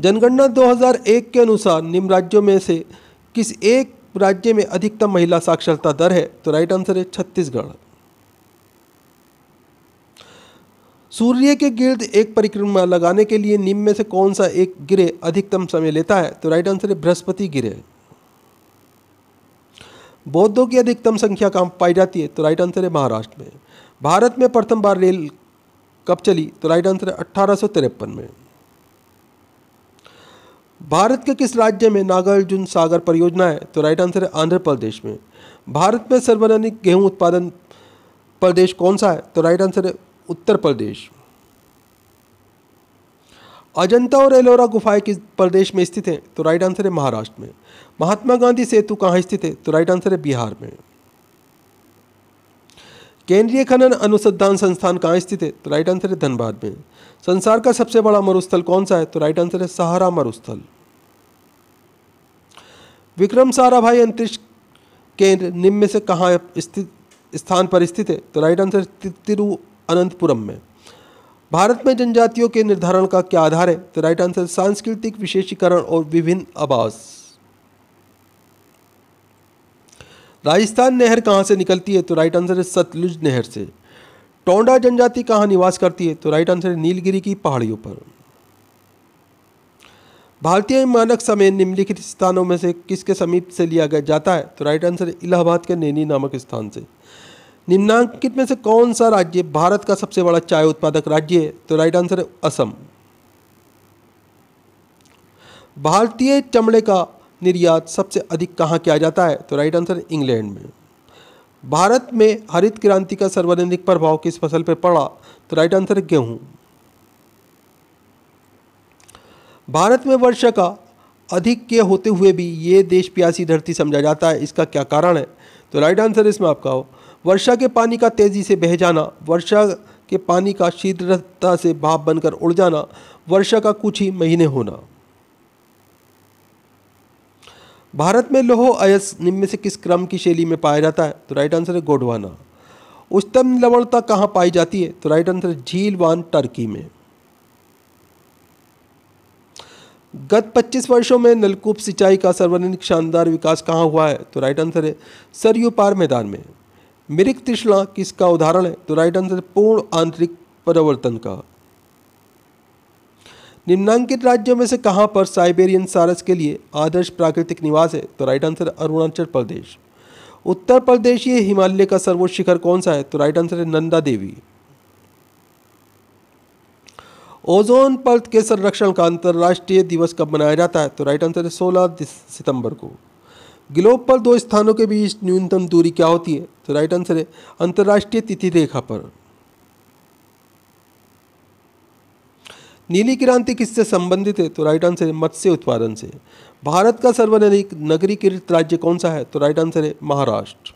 जनगणना 2001 के अनुसार निम्न राज्यों में से किस एक राज्य में अधिकतम महिला साक्षरता दर है? तो राइट आंसर है छत्तीसगढ़। सूर्य के गिर्द एक परिक्रमा लगाने के लिए निम्न में से कौन सा एक गिरह अधिकतम समय लेता है? तो राइट आंसर है बृहस्पति गिरह। बौद्धों की अधिकतम संख्या कहाँ पाई जाती है? तो राइट आंसर है महाराष्ट्र में। भारत में प्रथम बार रेल कब चली? तो राइट आंसर है 1853 में। भारत के किस राज्य में नागार्जुन सागर परियोजना है? तो राइट आंसर है आंध्र प्रदेश में। भारत में सर्वाधिक गेहूं उत्पादन प्रदेश कौन सा है? तो राइट आंसर है उत्तर प्रदेश। अजंता और एलोरा गुफाएं किस प्रदेश में स्थित हैं? तो राइट आंसर है महाराष्ट्र में। महात्मा गांधी सेतु कहाँ स्थित है? तो राइट आंसर है बिहार में। केंद्रीय खनन अनुसंधान संस्थान कहाँ स्थित है? तो राइट आंसर है धनबाद में। संसार का सबसे बड़ा मरुस्थल कौन सा है? तो राइट आंसर है सहारा मरुस्थल। विक्रम साराभाई अंतरिक्ष केंद्र निम्न में से कहाँ स्थित स्थान पर स्थित है? तो राइट आंसर तिरुअनंतपुरम में। भारत में जनजातियों के निर्धारण का क्या आधार है? तो राइट आंसर सांस्कृतिक विशेषीकरण और विभिन्न आवास। राजस्थान नहर कहाँ से निकलती है? तो राइट आंसर है सतलुज नहर से। टोंडा जनजाति कहाँ निवास करती है? तो राइट आंसर है नीलगिरी की पहाड़ियों पर। भारतीय मानक समय निम्नलिखित स्थानों में से किसके समीप से लिया गया जाता है? तो राइट आंसर है इलाहाबाद के नैनी नामक स्थान से। निम्नांकित में से कौन सा राज्य भारत का सबसे बड़ा चाय उत्पादक राज्य है? तो राइट आंसर है असम। भारतीय चमड़े का निर्यात सबसे अधिक कहाँ किया जाता है? तो राइट आंसर है इंग्लैंड में। भारत में हरित क्रांति का सर्वाधिक प्रभाव किस फसल पर पड़ा? तो राइट आंसर है गेहूं। भारत में वर्षा का अधिक के होते हुए भी ये देश प्यासी धरती समझा जाता है, इसका क्या कारण है? तो राइट आंसर इसमें आपका हो वर्षा के पानी का तेजी से बह जाना, वर्षा के पानी का शीघ्रता से भाप बनकर उड़ जाना, वर्षा का कुछ ही महीने होना। भारत में लौह अयस्क निम्न में से किस क्रम की शैली में पाया जाता है? तो राइट आंसर है गोंडवाना। उच्चतम लवणता कहाँ पाई जाती है? तो राइट आंसर है झील वान टर्की में। गत 25 वर्षों में नलकूप सिंचाई का सर्वाधिक शानदार विकास कहाँ हुआ है? तो राइट आंसर है सरयू पार मैदान में। मिरिक तृष्णा किसका उदाहरण है? तो राइट आंसर है पूर्ण आंतरिक परिवर्तन का। निम्नांकित राज्यों में से कहाँ पर साइबेरियन सारस के लिए आदर्श प्राकृतिक निवास है? तो राइट आंसर है अरुणाचल प्रदेश। उत्तर प्रदेशीय हिमालय का सर्वोच्च शिखर कौन सा है? तो राइट आंसर है नंदा देवी। ओजोन परत के संरक्षण का अंतर्राष्ट्रीय दिवस कब मनाया जाता है? तो राइट आंसर है 16 सितंबर को। ग्लोब पर दो स्थानों के बीच न्यूनतम दूरी क्या होती है? तो राइट आंसर है अंतर्राष्ट्रीय तिथि रेखा पर। नीली क्रांति किससे संबंधित है? तो राइट आंसर है मत्स्य उत्पादन से। भारत का सर्वाधिक नगरीकृत राज्य कौन सा है? तो राइट आंसर है महाराष्ट्र।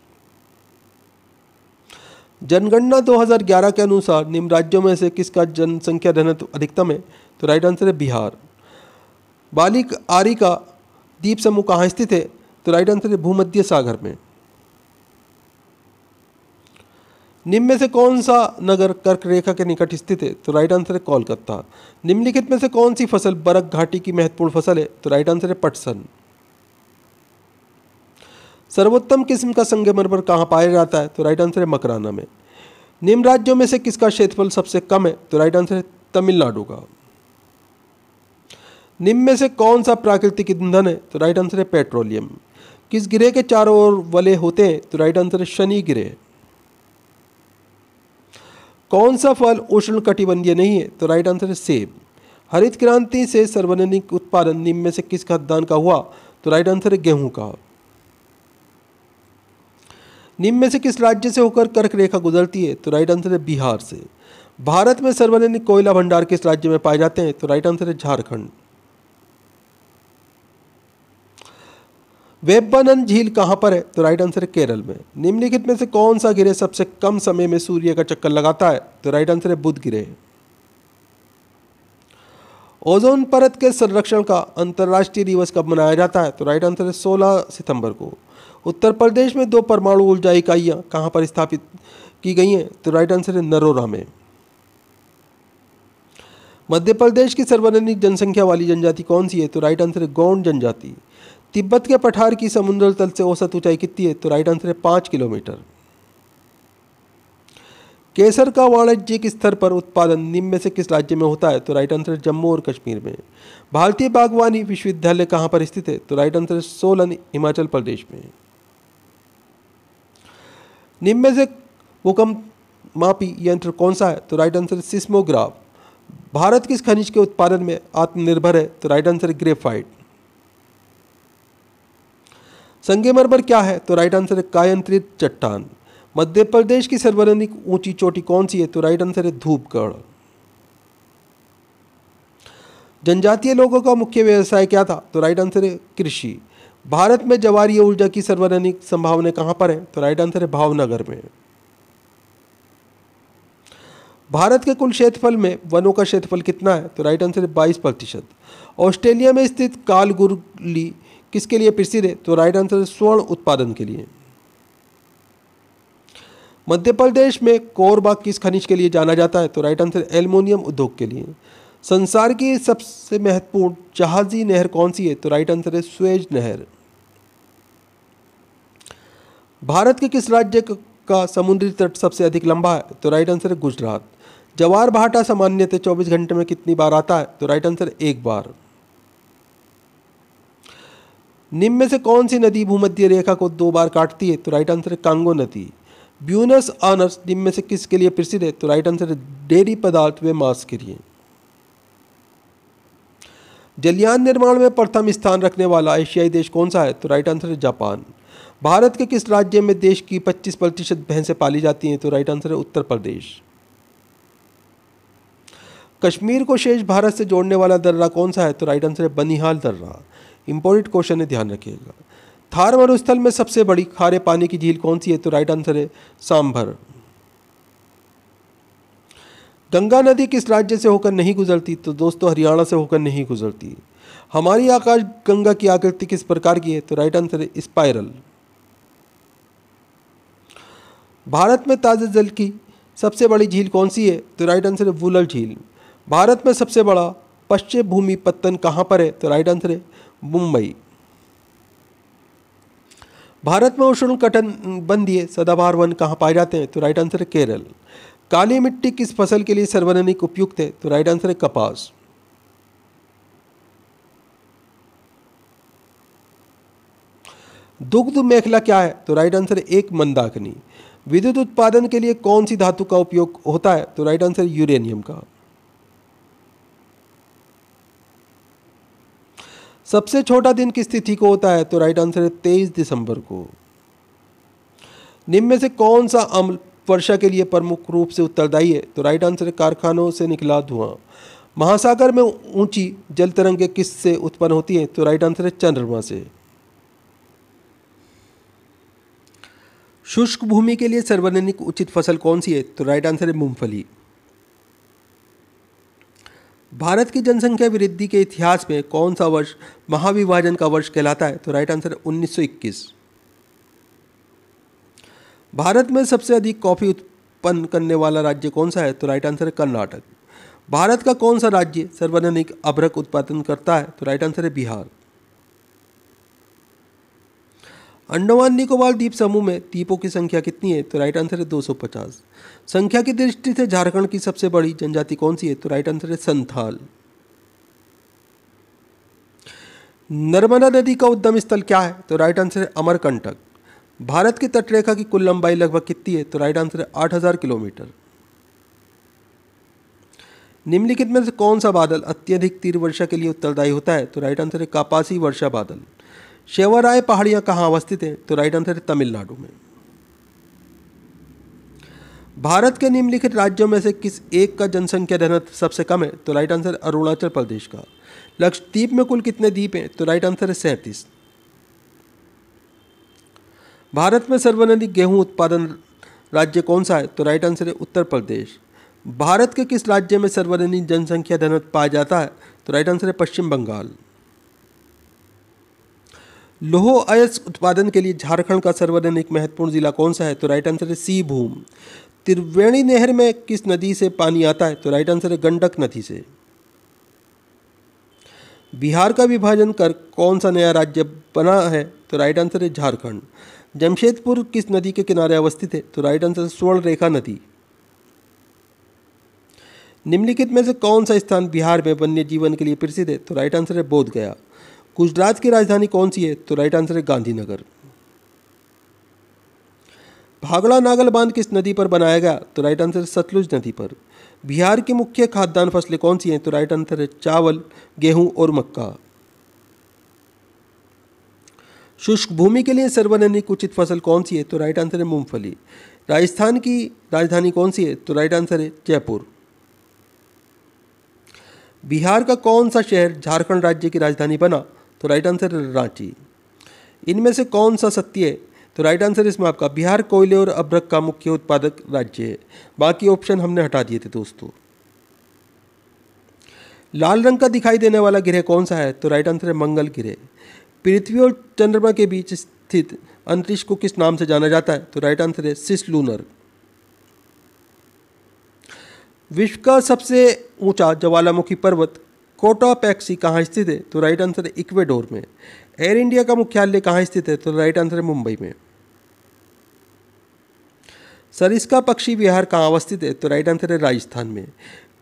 जनगणना 2011 के अनुसार निम्न राज्यों में से किसका जनसंख्या घनत्व अधिकतम है? तो राइट आंसर है बिहार। बालिक आरी का द्वीप समूह कहाँ स्थित है? तो राइट आंसर है भूमध्य सागर में। निम्न में से कौन सा नगर कर्क रेखा के निकट स्थित है? तो राइट आंसर है कोलकाता। निम्नलिखित में से कौन सी फसल बरक घाटी की महत्वपूर्ण फसल है? तो राइट आंसर है पटसन। सर्वोत्तम किस्म का संगमरमर कहाँ पाया जाता है? तो राइट आंसर है मकराना में। निम्न राज्यों में से किसका क्षेत्रफल सबसे कम है? तो राइट आंसर है तमिलनाडु का। निम्न में से कौन सा प्राकृतिक ईंधन है? तो राइट आंसर है पेट्रोलियम। किस ग्रह के चारों ओर वलय होते हैं? तो राइट आंसर है शनि ग्रह। कौन सा फल उष्ण कटिबंधीय नहीं है? तो राइट आंसर है सेब। हरित क्रांति से सार्वजनिक उत्पादन निम्न में से किस खाद्यान्न का हुआ? तो राइट आंसर है गेहूं का। निम्न में से किस राज्य से होकर कर्क रेखा गुजरती है? तो राइट आंसर है बिहार से। भारत में सार्वजनिक कोयला भंडार किस राज्य में पाए जाते हैं? तो राइट आंसर है झारखंड। वेम्बनाड झील कहाँ पर है? तो राइट आंसर है केरल में। निम्नलिखित में से कौन सा ग्रह सबसे कम समय में सूर्य का चक्कर लगाता है? तो राइट आंसर है बुध ग्रह। ओजोन परत के संरक्षण का अंतर्राष्ट्रीय दिवस कब मनाया जाता है? तो राइट आंसर है 16 सितंबर को। उत्तर प्रदेश में 2 परमाणु ऊर्जा इकाइयाँ कहाँ पर स्थापित की गई हैं? तो राइट आंसर है नरोरा में। मध्य प्रदेश की सर्वाधिक जनसंख्या वाली जनजाति कौन सी है? तो राइट आंसर है गौंड जनजाति। तिब्बत के पठार की समुद्र तल से औसत ऊंचाई कितनी है? तो राइट आंसर है 5 किलोमीटर। केसर का वाणिज्यिक स्तर पर उत्पादन निम्न में से किस राज्य में होता है? तो राइट आंसर है जम्मू और कश्मीर में। भारतीय बागवानी विश्वविद्यालय कहाँ पर स्थित है? तो राइट आंसर है सोलन, हिमाचल प्रदेश में। निम्न में से भूकंप मापी यंत्र कौन सा है? तो राइट आंसर है सिस्मोग्राफ। भारत किस खनिज के उत्पादन में आत्मनिर्भर है? तो राइट आंसर है ग्रेफाइट। संगमरमर क्या है? तो राइट आंसर है कायांतरित चट्टान। मध्य प्रदेश की सर्वाधिक ऊंची चोटी कौन सी है? तो राइट आंसर है धूपगढ़। जनजातीय लोगों का मुख्य व्यवसाय क्या था? तो राइट आंसर है कृषि। भारत में ज्वारीय ऊर्जा की सर्वाधिक संभावना कहां पर है? तो राइट आंसर है भावनगर में। भारत के कुल क्षेत्रफल में वनों का क्षेत्रफल कितना है? तो राइट आंसर है 22%। ऑस्ट्रेलिया में स्थित कालगुरली किसके लिए प्रसिद्ध है? तो राइट आंसर है स्वर्ण उत्पादन के लिए। मध्य प्रदेश में कोरबा किस खनिज के लिए जाना जाता है? तो राइट आंसर है एल्युमिनियम उद्योग के लिए। संसार की सबसे महत्वपूर्ण जहाजी नहर कौन सी है? तो राइट आंसर है स्वेज नहर। भारत के किस राज्य का समुद्री तट सबसे अधिक लंबा है? तो राइट आंसर है गुजरात। जवार भाटा सामान्यतः 24 घंटे में कितनी बार आता है? तो राइट आंसर है 1 बार। निम्न में से कौन सी नदी भूमध्य रेखा को 2 बार काटती है? तो राइट आंसर है कांगो नदी। ब्यूनस आयर्स निम्न में से किसके लिए प्रसिद्ध है? तो राइट आंसर है डेयरी पदार्थ व मांस के लिए। जलयान निर्माण में प्रथम स्थान रखने वाला एशियाई देश कौन सा है? तो राइट आंसर है जापान। भारत के किस राज्य में देश की 25% भैंसें पाली जाती हैं? तो राइट आंसर है उत्तर प्रदेश। कश्मीर को शेष भारत से जोड़ने वाला दर्रा कौन सा है? तो राइट आंसर है बनिहाल दर्रा। इंपॉर्टेंट क्वेश्चन है, ध्यान रखिएगा। थार मरुस्थल में सबसे बड़ी खारे पानी की झील कौन सी है? तो राइट आंसर है सांभर। गंगा नदी किस राज्य से होकर नहीं गुजरती? तो दोस्तों हरियाणा से होकर नहीं गुजरती। हमारी आकाश गंगा की आकृति किस प्रकार की है? तो राइट आंसर है स्पाइरल। भारत में ताजे जल की सबसे बड़ी झील कौन सी है? तो राइट आंसर है वुलर झील। भारत में सबसे बड़ा पश्चिम भूमि पत्तन कहाँ पर है? तो राइट आंसर है मुंबई। भारत में उष्णकटिबंधीय सदाबहार वन कहाँ पाए जाते हैं? तो राइट आंसर है केरल। काली मिट्टी किस फसल के लिए सर्वाधिक उपयुक्त है? तो राइट आंसर है कपास। दुग्ध मेखला क्या है? तो राइट आंसर है एक मंदाकिनी। विद्युत उत्पादन के लिए कौन सी धातु का उपयोग होता है? तो राइट आंसर है यूरेनियम का। सबसे छोटा दिन किस तिथि को होता है? तो राइट आंसर है 23 दिसंबर को। निम्न में से कौन सा अम्ल वर्षा के लिए प्रमुख रूप से उत्तरदायी है? तो राइट आंसर है कारखानों से निकला धुआं। महासागर में ऊंची जल तरंगें किस से उत्पन्न होती हैं? तो राइट आंसर है चंद्रमा से। शुष्क भूमि के लिए सर्वाधिक उचित फसल कौन सी है? तो राइट आंसर है मूंगफली। भारत की जनसंख्या वृद्धि के इतिहास में कौन सा वर्ष महाविभाजन का वर्ष कहलाता है? तो राइट आंसर है 1921। भारत में सबसे अधिक कॉफी उत्पन्न करने वाला राज्य कौन सा है? तो राइट आंसर है कर्नाटक। भारत का कौन सा राज्य सर्वाधिक अभ्रक उत्पादन करता है? तो राइट आंसर है बिहार। अंडमान निकोबार द्वीप समूह में द्वीपों की संख्या कितनी है? तो राइट आंसर है 250। संख्या की दृष्टि से झारखंड की सबसे बड़ी जनजाति कौन सी है? तो राइट आंसर है संथाल। नर्मदा नदी का उद्गम स्थल क्या है? तो राइट आंसर है अमरकंटक। भारत की तटरेखा की कुल लंबाई लगभग कितनी है? तो राइट आंसर है 8000 किलोमीटर। निम्नलिखित में से कौन सा बादल अत्यधिक तीव्र वर्षा के लिए उत्तरदायी होता है? तो राइट आंसर है कापासी वर्षा बादल। शेवाराय पहाड़ियां कहाँ अवस्थित हैं? तो राइट आंसर है तमिलनाडु में। भारत के निम्नलिखित राज्यों में से किस एक का जनसंख्या घनत्व सबसे कम है? तो राइट आंसर अरुणाचल प्रदेश का। लक्षद्वीप में कुल कितने द्वीप हैं? तो राइट आंसर है 37। भारत में सर्वाधिक गेहूं उत्पादन राज्य कौन सा है? तो राइट आंसर है उत्तर प्रदेश। भारत के किस राज्य में सर्वाधिक जनसंख्या घनत्व पाया जाता है? तो राइट आंसर है पश्चिम बंगाल। लौह अयस्क उत्पादन के लिए झारखंड का सर्वाधिक महत्वपूर्ण जिला कौन सा है? तो राइट आंसर है सिंहभूम। त्रिवेणी नहर में किस नदी से पानी आता है? तो राइट आंसर है गंडक नदी से। बिहार का विभाजन कर कौन सा नया राज्य बना है? तो राइट आंसर है झारखंड। जमशेदपुर किस नदी के किनारे अवस्थित है? तो राइट आंसर है स्वर्णरेखा नदी। निम्नलिखित में से कौन सा स्थान बिहार में वन्य जीवन के लिए प्रसिद्ध है? तो राइट आंसर है बोध गया। गुजरात की राजधानी कौन सी है? तो राइट आंसर है गांधीनगर। भागड़ा नागल बांध किस नदी पर बनाया गया? तो राइट आंसर है सतलुज नदी पर। बिहार की मुख्य खाद्यान्न फसलें कौन सी हैं? तो राइट आंसर है चावल, गेहूं और मक्का। शुष्क भूमि के लिए सर्वाधिक उचित फसल कौन सी है? तो राइट आंसर है मूंगफली। राजस्थान की राजधानी कौन सी है? तो राइट आंसर है जयपुर। बिहार का कौन सा शहर झारखंड राज्य की राजधानी बना? तो राइट आंसर है रांची। इनमें से कौन सा सत्य है? तो राइट आंसर इसमें आपका बिहार कोयले और अभ्रक का मुख्य उत्पादक राज्य है। बाकी ऑप्शन हमने हटा दिए थे दोस्तों। लाल रंग का दिखाई देने वाला ग्रह कौन सा है? तो राइट आंसर है मंगल ग्रह। पृथ्वी और चंद्रमा के बीच स्थित अंतरिक्ष को किस नाम से जाना जाता है? तो राइट आंसर है सिसलूनर। विश्व का सबसे ऊंचा ज्वालामुखी पर्वत कोटापैक्सी कहाँ स्थित है? तो राइट आंसर है इक्वेडोर में। एयर इंडिया का मुख्यालय कहाँ स्थित है? तो राइट आंसर है मुंबई में। सरिस्का पक्षी विहार कहाँ अवस्थित है? तो राइट आंसर है राजस्थान में।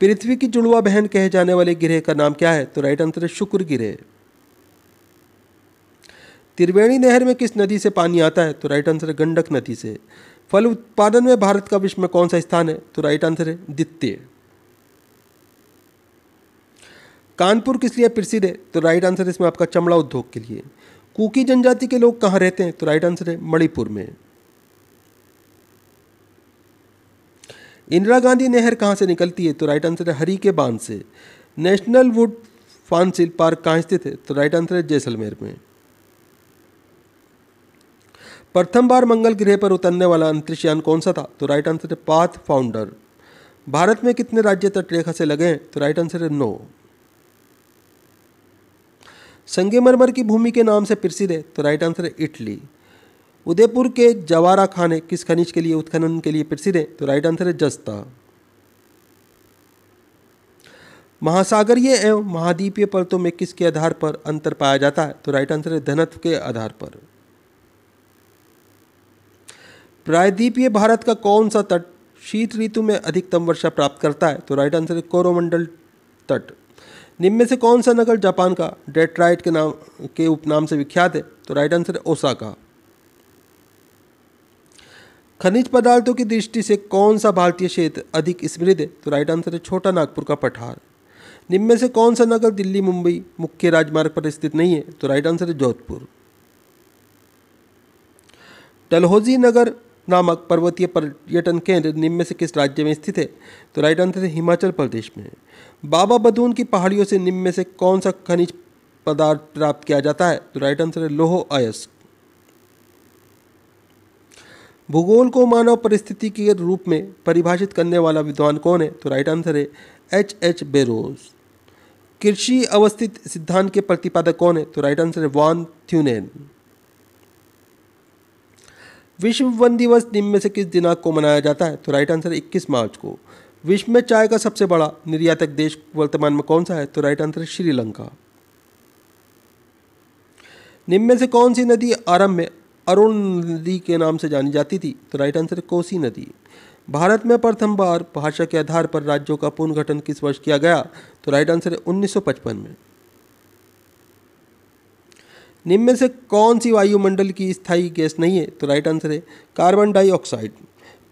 पृथ्वी की जुड़वा बहन कहे जाने वाले ग्रह का नाम क्या है? तो राइट आंसर है शुक्र ग्रह। त्रिवेणी नहर में किस नदी से पानी आता है? तो राइट आंसर है गंडक नदी से। फल उत्पादन में भारत का विश्व में कौन सा स्थान है? तो राइट आंसर है द्वितीय। कानपुर किस लिए प्रसिद्ध है? तो राइट आंसर इसमें आपका चमड़ा उद्योग के लिए। कुकी जनजाति के लोग कहाँ रहते हैं? तो राइट आंसर है मणिपुर में। इंदिरा गांधी नहर कहाँ से निकलती है? तो राइट आंसर है हरी के बांध से। नेशनल वुड फॉसिल पार्क कहाँ स्थित है? तो राइट आंसर है जैसलमेर में। प्रथम बार मंगल ग्रह पर उतरने वाला अंतरिक्ष यान कौन सा था? तो राइट आंसर है पाथ फाउंडर। भारत में कितने राज्य तटरेखा से लगे हैं? तो राइट आंसर है 9। संगमरमर की भूमि के नाम से प्रसिद्ध है? तो राइट आंसर है इटली। उदयपुर के जवारा खाने किस खनिज के लिए उत्खनन के लिए प्रसिद्ध है? तो राइट आंसर है जस्ता। महासागरीय एवं महाद्वीपीय परतों में किसके आधार पर अंतर पाया जाता है? तो राइट आंसर है घनत्व के आधार पर। प्रायद्वीपीय भारत का कौन सा तट शीत ऋतु में अधिकतम वर्षा प्राप्त करता है? तो राइट आंसर है कोरोमंडल तट। निम्न में से कौन सा नगर जापान का डेट्राइट के उपनाम से विख्यात है? तो राइट आंसर है ओसाका। खनिज पदार्थों की दृष्टि से कौन सा भारतीय क्षेत्र अधिक समृद्ध है? तो राइट आंसर है छोटा नागपुर का पठार। निम्न में से कौन सा नगर दिल्ली मुंबई मुख्य राजमार्ग पर स्थित नहीं है? तो राइट आंसर है जोधपुर। डलहौजी नगर नामक पर्वतीय पर्यटन केंद्र निम्न में से किस राज्य में स्थित है? तो राइट आंसर है हिमाचल प्रदेश में। बाबा बदून की पहाड़ियों से निम्न में से कौन सा खनिज पदार्थ प्राप्त किया जाता है? तो राइट आंसर है लौह अयस्क। भूगोल को मानव परिस्थिति के रूप में परिभाषित करने वाला विद्वान कौन है? तो राइट आंसर है H.H. बेरोज। कृषि अवस्थित सिद्धांत के प्रतिपादक कौन है? तो राइट आंसर है वॉन थ्यूनेन। विश्व वन दिवस निम्न में से किस दिनांक को मनाया जाता है? तो राइट आंसर है 21 मार्च को। विश्व में चाय का सबसे बड़ा निर्यातक देश वर्तमान में कौन सा है? तो राइट आंसर है श्रीलंका। निम्न में से कौन सी नदी आरंभ में अरुण नदी के नाम से जानी जाती थी? तो राइट आंसर है कोसी नदी। भारत में प्रथम बार भाषा के आधार पर राज्यों का पुनर्गठन किस वर्ष किया गया? तो राइट आंसर है 1955 में। निम्न में से कौन सी वायुमंडल की स्थायी गैस नहीं है? तो राइट आंसर है कार्बन डाइऑक्साइड।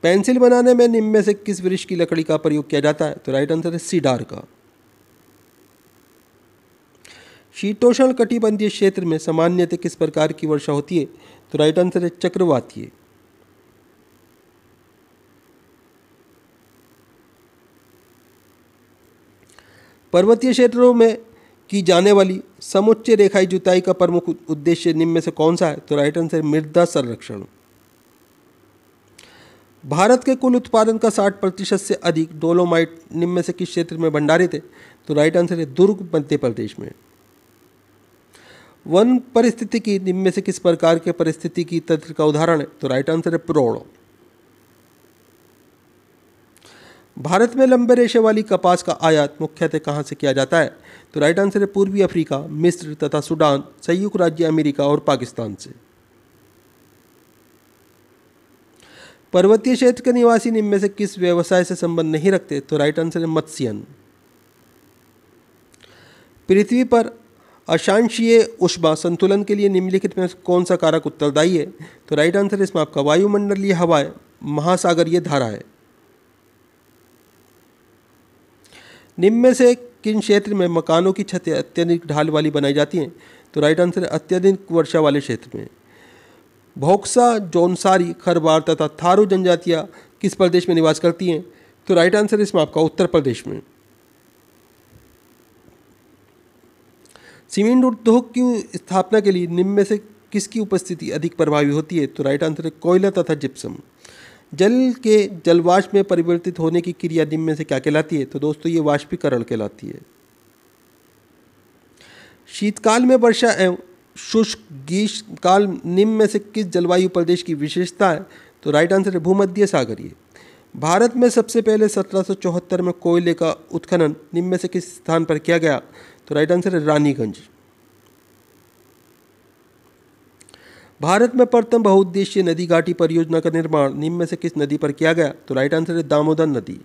पेंसिल बनाने में निम्न में से किस वृक्ष की लकड़ी का प्रयोग किया जाता है? तो राइट आंसर है सीडार का। शीतोष्ण कटिबंधीय क्षेत्र में सामान्यतः किस प्रकार की वर्षा होती है? तो राइट आंसर है चक्रवातीय। पर्वतीय क्षेत्रों में की जाने वाली समुच्च रेखाई जुताई का प्रमुख उद्देश्य निम्न में से कौन सा है? तो राइट आंसर है मृदा संरक्षण। भारत के कुल उत्पादन का 60% से अधिक डोलोमाइट निम्न में से किस क्षेत्र में भंडारित है? तो राइट आंसर है दुर्ग मध्य प्रदेश में। वन परिस्थितिकी निम्न में से किस प्रकार के परिस्थितिकी तंत्र का उदाहरण है? तो राइट आंसर है प्रौढ़। भारत में लंबे रेशे वाली कपास का आयात मुख्यतः कहाँ से किया जाता है? तो राइट आंसर है पूर्वी अफ्रीका, मिस्र तथा सूडान, संयुक्त राज्य अमेरिका और पाकिस्तान से। पर्वतीय क्षेत्र के निवासी निम्न में से किस व्यवसाय से संबंध नहीं रखते? तो राइट आंसर है मत्स्यन। पृथ्वी पर अक्षांशीय ऊष्मा संतुलन के लिए निम्नलिखित में कौन सा कारक उत्तरदायी है? तो राइट आंसर है इसमें आपका वायुमंडलीय हवाएं, महासागरीय धाराएं। निम्न में से किन क्षेत्र में मकानों की छतें अत्यधिक ढाल वाली बनाई जाती हैं? तो राइट आंसर है अत्यधिक वर्षा वाले क्षेत्र में। भोक्सा, जौनसारी, खरवार तथा थारू जनजातियाँ किस प्रदेश में निवास करती हैं? तो राइट आंसर है इसमें आपका उत्तर प्रदेश में। सीमेंट उद्योग की स्थापना के लिए निम्न में से किसकी उपस्थिति अधिक प्रभावी होती है? तो राइट आंसर है कोयला तथा जिप्सम। जल के जलवाष्प में परिवर्तित होने की क्रिया निम्न में से क्या कहलाती है? तो दोस्तों ये वाष्पीकरण कहलाती है। शीतकाल में वर्षा एवं शुष्क ग्रीष्मकाल निम्न में से किस जलवायु प्रदेश की विशेषता है? तो राइट आंसर है भूमध्य सागरीय। भारत में सबसे पहले 1774 में कोयले का उत्खनन निम्न में से किस स्थान पर किया गया? तो राइट आंसर है रानीगंज। भारत में प्रथम बहुउद्देशीय नदी घाटी परियोजना का निर्माण निम्न में से किस नदी पर किया गया? तो राइट आंसर है दामोदर नदी।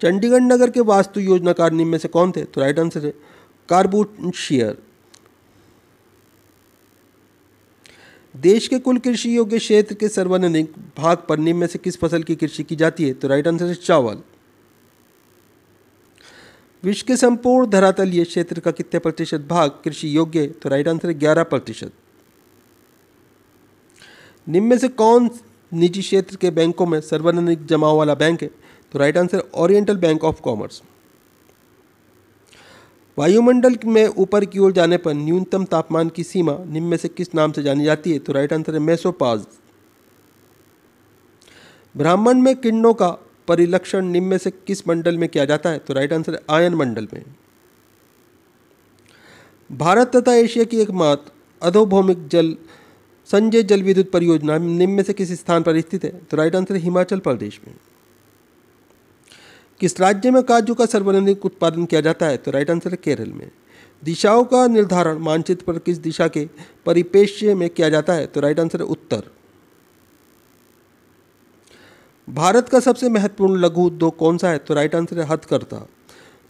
चंडीगढ़ नगर के वास्तु योजनाकार निम्न में से कौन थे? तो राइट आंसर है कार्बूशियर। देश के कुल कृषि योग्य क्षेत्र के सर्वाधिक भाग पर निम्न में से किस फसल की कृषि की जाती है? तो राइट आंसर है चावल। विश्व के संपूर्ण धरातलीय क्षेत्र का कितने प्रतिशत भाग कृषि योग्य है? तो राइट आंसर है 11%। निम्न में से कौन निजी क्षेत्र के बैंकों में सर्वाधिक जमाव वाला बैंक है? तो right answer oriental bank of commerce. वायुमंडल में ऊपर की ओर जाने पर न्यूनतम तापमान की सीमा निम्न में से किस नाम से जानी जाती है? तो राइट आंसर है मेसोपाज। ब्रह्मांड में किरणों का परिलक्षण निम्न में से किस मंडल में किया जाता है? तो राइट आंसर है आयन मंडल में। भारत तथा एशिया की एकमात्र अधोभौमिक जल संचय जल विद्युत परियोजना निम्न में से किस स्थान पर स्थित है? तो राइट आंसर है हिमाचल प्रदेश में। किस राज्य में काजू का सर्वाधिक उत्पादन किया जाता है? तो राइट आंसर है केरल में। दिशाओं का निर्धारण मानचित्र पर किस दिशा के परिप्रेक्ष्य में किया जाता है? तो राइट आंसर है उत्तर। भारत का सबसे महत्वपूर्ण लघु उद्योग कौन सा है? तो राइट आंसर है हथकरघा।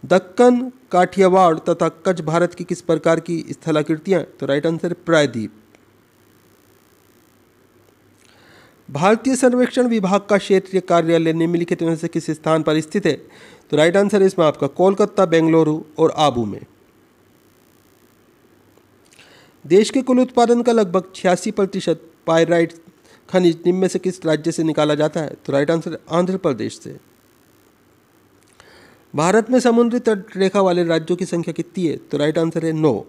दक्कन, काठियावाड़ तथा कच्छ भारत की किस प्रकार की स्थलाकृतियां? तो राइट आंसर है प्रायद्वीप। भारतीय सर्वेक्षण विभाग का क्षेत्रीय कार्यालय निम्नलिखित में से किस स्थान पर स्थित है? तो राइट आंसर है इसमें आपका कोलकाता, बेंगलुरु और आबू में। देश के कुल उत्पादन का लगभग 86% पाइराइट खनिज निम्न में से किस राज्य से निकाला जाता है? तो राइट आंसर आंध्र प्रदेश से। भारत में समुद्री तट रेखा वाले राज्यों की संख्या कितनी है? तो राइट आंसर है 9।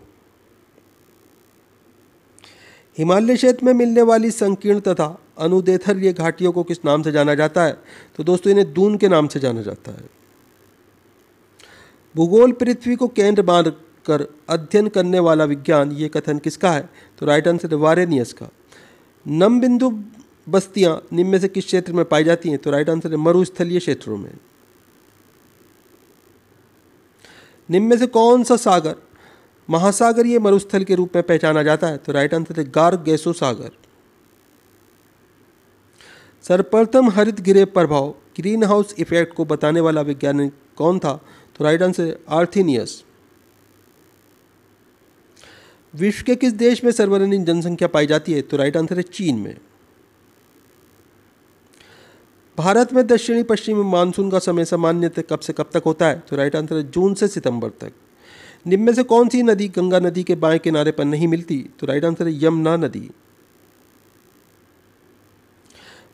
हिमालय क्षेत्र में मिलने वाली संकीर्ण तथा अनुदैर्ध्य घाटियों को किस नाम से जाना जाता है? तो दोस्तों इन्हें दून के नाम से जाना जाता है। भूगोल पृथ्वी को केंद्र मानकर अध्ययन करने वाला विज्ञान, ये कथन किसका है? तो राइट आंसर है वारेनियस का। नम बिंदु बस्तियां निम्न में से किस क्षेत्र में पाई जाती हैं? तो राइट आंसर है मरुस्थलीय क्षेत्रों में। निम्न में से कौन सा सागर महासागरीय मरुस्थल के रूप में पहचाना जाता है? तो राइट आंसर है गारगेसो सागर। सर्वप्रथम हरित गृह प्रभाव ग्रीन हाउस इफेक्ट को बताने वाला वैज्ञानिक कौन था? तो राइट आंसर है आर्थिनियस। विश्व के किस देश में सर्वाधिक जनसंख्या पाई जाती है? तो राइट आंसर है चीन में। भारत में दक्षिणी पश्चिमी मानसून का समय सामान्यतः कब से कब तक होता है? तो राइट आंसर है जून से सितंबर तक। निम्न में से कौन सी नदी गंगा नदी के बाएं किनारे पर नहीं मिलती? तो राइट आंसर है यमुना नदी।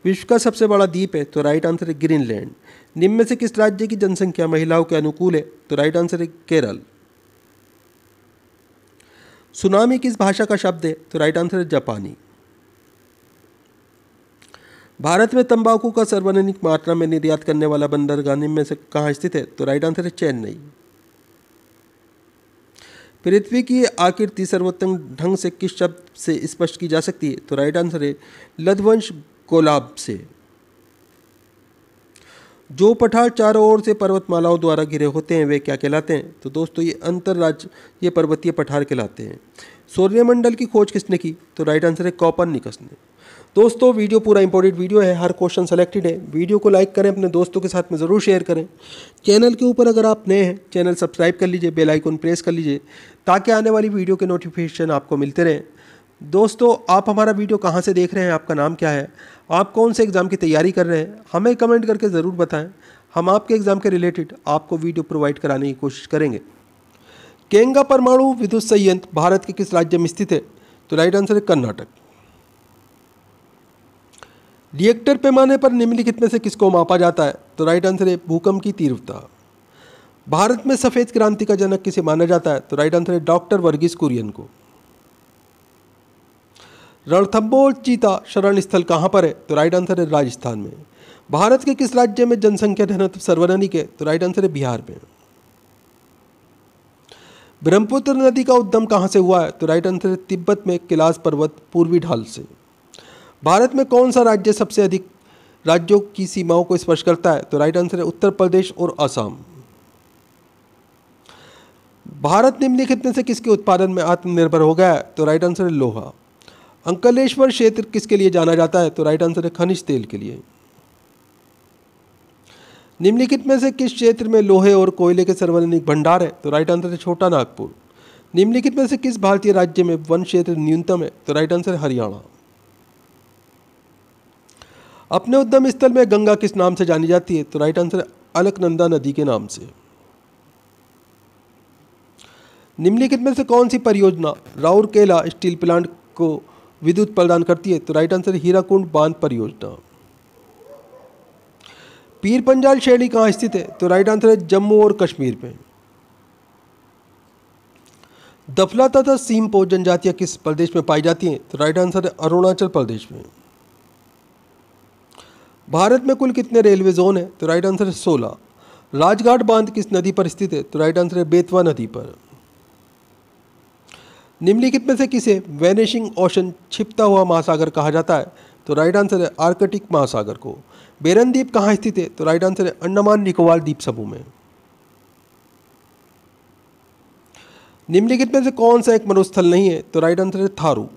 विश्व का सबसे बड़ा द्वीप है? तो राइट आंसर है ग्रीनलैंड। निम्न में से किस राज्य की जनसंख्या महिलाओं के अनुकूल है? तो राइट आंसर है केरल। सुनामी किस भाषा का शब्द है? तो राइट आंसर है जापानी। भारत में तंबाकू का सर्वाधिक मात्रा में निर्यात करने वाला बंदरगाह निम्न में से कहाँ स्थित है? तो राइट आंसर है चेन्नई। पृथ्वी की आकृति सर्वोत्तम ढंग से किस शब्द से स्पष्ट की जा सकती है? तो राइट आंसर है लधवंश कोलाब से। जो पठार चारों ओर से पर्वतमालाओं द्वारा घिरे होते हैं वे क्या कहलाते हैं? तो दोस्तों ये अंतर्राज्यीय पर्वतीय पठार कहलाते हैं। सौरमंडल की खोज किसने की? तो राइट आंसर है कोपरनिकस ने। दोस्तों वीडियो पूरा इंपॉर्टेंट वीडियो है, हर क्वेश्चन सेलेक्टेड है। वीडियो को लाइक करें, अपने दोस्तों के साथ में ज़रूर शेयर करें। चैनल के ऊपर अगर आप नए हैं चैनल सब्सक्राइब कर लीजिए, बेल आइकन प्रेस कर लीजिए ताकि आने वाली वीडियो के नोटिफिकेशन आपको मिलते रहें। दोस्तों आप हमारा वीडियो कहाँ से देख रहे हैं, आपका नाम क्या है, आप कौन से एग्ज़ाम की तैयारी कर रहे हैं, हमें कमेंट करके ज़रूर बताएं। हम आपके एग्ज़ाम के रिलेटेड आपको वीडियो प्रोवाइड कराने की कोशिश करेंगे। केंगा परमाणु विद्युत संयंत्र भारत के किस राज्य में स्थित है? तो राइट आंसर है कर्नाटक। रिएक्टर पैमाने पर निम्नलिखित में से किसको मापा जाता है? तो राइट आंसर है भूकंप की तीव्रता। भारत में सफ़ेद क्रांति का जनक किसे माना जाता है? तो राइट आंसर है डॉक्टर वर्गीस कुरियन को। रणथंबोर चीता शरण स्थल कहाँ पर है? तो राइट आंसर है राजस्थान में। भारत के किस राज्य में जनसंख्या घनत्व सर्वाधिक है? तो राइट आंसर है बिहार में। ब्रह्मपुत्र नदी का उद्गम कहाँ से हुआ है? तो राइट आंसर है तिब्बत में कैलाश पर्वत पूर्वी ढाल से। भारत में कौन सा राज्य सबसे अधिक राज्यों की सीमाओं को स्पर्श करता है? तो राइट आंसर है उत्तर प्रदेश और असम। भारत निम्नलिखित में से किसके उत्पादन में आत्मनिर्भर हो गया है? तो राइट आंसर है लोहा। अंकलेश्वर क्षेत्र किसके लिए जाना जाता है? तो राइट आंसर है खनिज तेल के लिए। निम्नलिखित में से किस क्षेत्र में लोहे और कोयले के सर्वाधिक भंडार है? तो राइट आंसर है छोटा नागपुर। निम्नलिखित में से किस भारतीय राज्य में वन क्षेत्र न्यूनतम है? तो राइट आंसर है हरियाणा। अपने उद्गम स्थल में गंगा किस नाम से जानी जाती है? तो राइट आंसर है अलकनंदा नदी के नाम से। निम्नलिखित में से कौन सी परियोजना राउरकेला स्टील प्लांट को विद्युत प्रदान करती है? तो राइट आंसर है हीराकुंड बांध परियोजना। पीर पंजाल श्रेणी कहाँ स्थित है? तो राइट आंसर है जम्मू और कश्मीर में। दफला तथा सीमपो जनजातियां किस प्रदेश में पाई जाती हैं? तो राइट आंसर है अरुणाचल प्रदेश में। भारत में कुल कितने रेलवे जोन है? तो राइट आंसर है 16। राजघाट बांध किस नदी पर स्थित है? तो राइट आंसर है बेतवा नदी पर। निम्नलिखित में से किसे वैनिशिंग ओशन छिपता हुआ महासागर कहा जाता है? तो राइट आंसर है आर्कटिक महासागर को। बेरन द्वीप कहाँ स्थित है? तो राइट आंसर है अंडमान निकोबार द्वीप समूह में। निम्नलिखित में से कौन सा एक मरुस्थल नहीं है? तो राइट आंसर है थारू।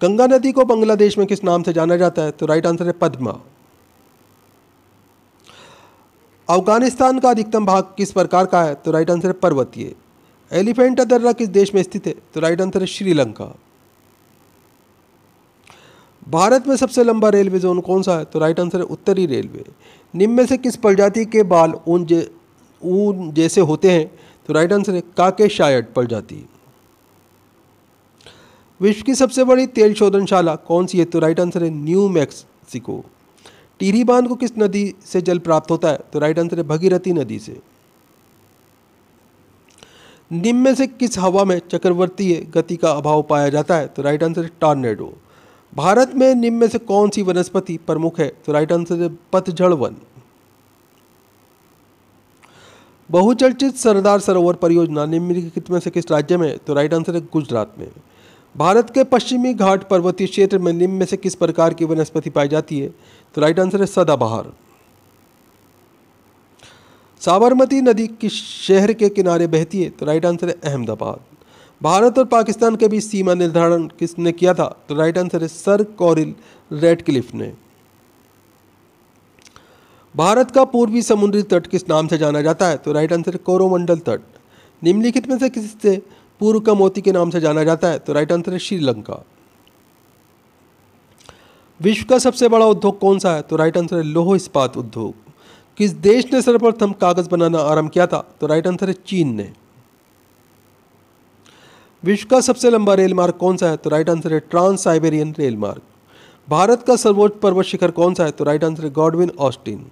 गंगा नदी को बांग्लादेश में किस नाम से जाना जाता है? तो राइट आंसर है पद्मा। अफगानिस्तान का अधिकतम भाग किस प्रकार का है? तो राइट आंसर है पर्वतीय। एलिफेंटा दर्रा किस देश में स्थित है? तो राइट आंसर है श्रीलंका। भारत में सबसे लंबा रेलवे जोन कौन सा है? तो राइट आंसर है उत्तरी रेलवे। निम्न में से किस प्रजाति के बाल ऊन जैसे होते हैं? तो राइट आंसर है काकेशायड प्रजाति। विश्व की सबसे बड़ी तेल शोधनशाला कौन सी है? तो राइट आंसर है न्यू मैक्सिको। टिहरी बांध को किस नदी से जल प्राप्त होता है? तो राइट आंसर है भगीरथी नदी से। निम्न में से किस हवा में चक्रवर्तीय गति का अभाव पाया जाता है? तो राइट आंसर है टॉर्नेडो। भारत में निम्न में से कौन सी वनस्पति प्रमुख है? तो राइट आंसर है पतझड़ वन। बहुचर्चित सरदार सरोवर परियोजना निम्नलिखित में से किस राज्य में है? तो राइट आंसर है गुजरात में। भारत के पश्चिमी घाट पर्वतीय क्षेत्र में निम्न में से किस प्रकार की वनस्पति पाई जाती है? तो राइट आंसर है सदाबहार। साबरमती नदी किस शहर के किनारे बहती है? तो राइट आंसर है अहमदाबाद। भारत और पाकिस्तान के बीच सीमा निर्धारण किसने किया था? तो राइट आंसर है सर कॉरिल रेडक्लिफ ने। भारत का पूर्वी समुद्री तट किस नाम से जाना जाता है? तो राइट आंसर है कोरोमंडल तट। निम्नलिखित में से किससे पूर्व का मोती के नाम से जाना जाता है? तो राइट आंसर है श्रीलंका। विश्व का सबसे बड़ा उद्योग कौन सा है? तो राइट आंसर है लौह इस्पात उद्योग। किस देश ने सर्वप्रथम कागज बनाना आरंभ किया था? तो राइट आंसर है चीन ने। विश्व का सबसे लंबा रेल मार्ग कौन सा है? तो राइट आंसर है ट्रांस साइबेरियन रेल मार्ग। भारत का सर्वोच्च पर्वत शिखर कौन सा है? तो राइट आंसर है गॉडविन ऑस्टिन।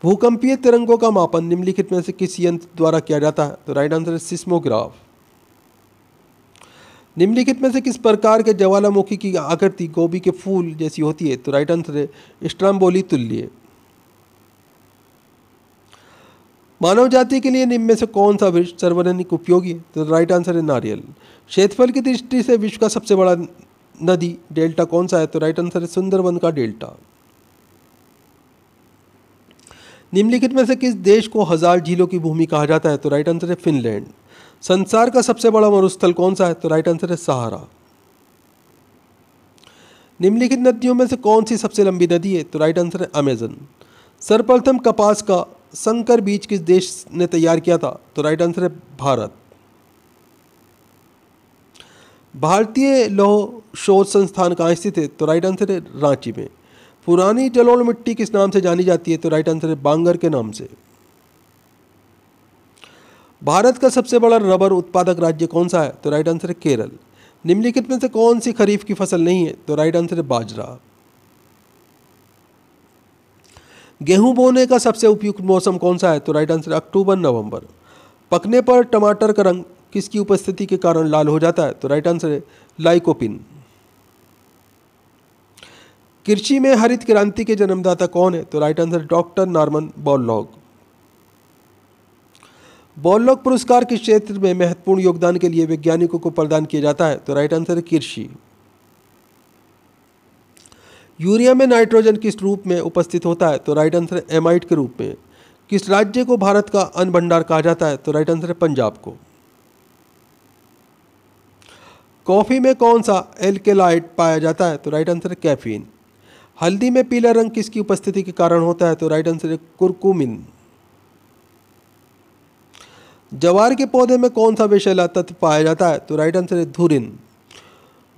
भूकंपीय तरंगों का मापन निम्नलिखित में से किस यंत्र द्वारा किया जाता है? तो राइट आंसर है सिस्मोग्राफ। निम्नलिखित में से किस प्रकार के ज्वालामुखी की आकृति गोभी के फूल जैसी होती है? तो राइट आंसर है स्ट्रम्बोली तुल्य। मानव जाति के लिए निम्न में से कौन सा वृक्ष सार्वजनिक उपयोगी है? तो राइट आंसर है नारियल। क्षेत्रफल की दृष्टि से विश्व का सबसे बड़ा नदी डेल्टा कौन सा है? तो राइट आंसर है सुंदरवन का डेल्टा। निम्नलिखित में से किस देश को 1000 झीलों की भूमि कहा जाता है? तो राइट आंसर है फिनलैंड। संसार का सबसे बड़ा मरुस्थल कौन सा है? तो राइट आंसर है सहारा। निम्नलिखित नदियों में से कौन सी सबसे लंबी नदी है? तो राइट आंसर है अमेजन। सर्वप्रथम कपास का संकर बीज किस देश ने तैयार किया था? तो राइट आंसर है भारत। भारतीय लौह शोध संस्थान कहाँ स्थित है? तो राइट आंसर है रांची में। पुरानी जलोढ़ मिट्टी किस नाम से जानी जाती है? तो राइट आंसर है बांगर के नाम से। भारत का सबसे बड़ा रबर उत्पादक राज्य कौन सा है? तो राइट आंसर है केरल। निम्नलिखित में से कौन सी खरीफ की फसल नहीं है? तो राइट आंसर है बाजरा। गेहूं बोने का सबसे उपयुक्त मौसम कौन सा है? तो राइट आंसर है अक्टूबर नवंबर। पकने पर टमाटर का रंग किसकी उपस्थिति के कारण लाल हो जाता है? तो राइट आंसर है लाइकोपिन। कृषि में हरित क्रांति के जन्मदाता कौन है? तो right answer doctor Norman Borlaug. Borlaug पुरस्कार किस क्षेत्र में महत्वपूर्ण योगदान के लिए वैज्ञानिकों को प्रदान किया जाता है? तो राइट आंसर है कृषि। यूरिया में नाइट्रोजन किस रूप में उपस्थित होता है? तो राइट आंसर है एमाइड के रूप में। किस राज्य को भारत का अन्न भंडार कहा जाता है? तो राइट आंसर है पंजाब को। कॉफी में कौन सा एल्केलाइड पाया जाता है? तो राइट आंसर है कैफीन। हल्दी में पीला रंग किसकी उपस्थिति के कारण होता है? तो राइट आंसर है कुरकुमिन। जवार के पौधे में कौन सा विषैला तत्व पाया जाता है? तो राइट आंसर है धुरिन।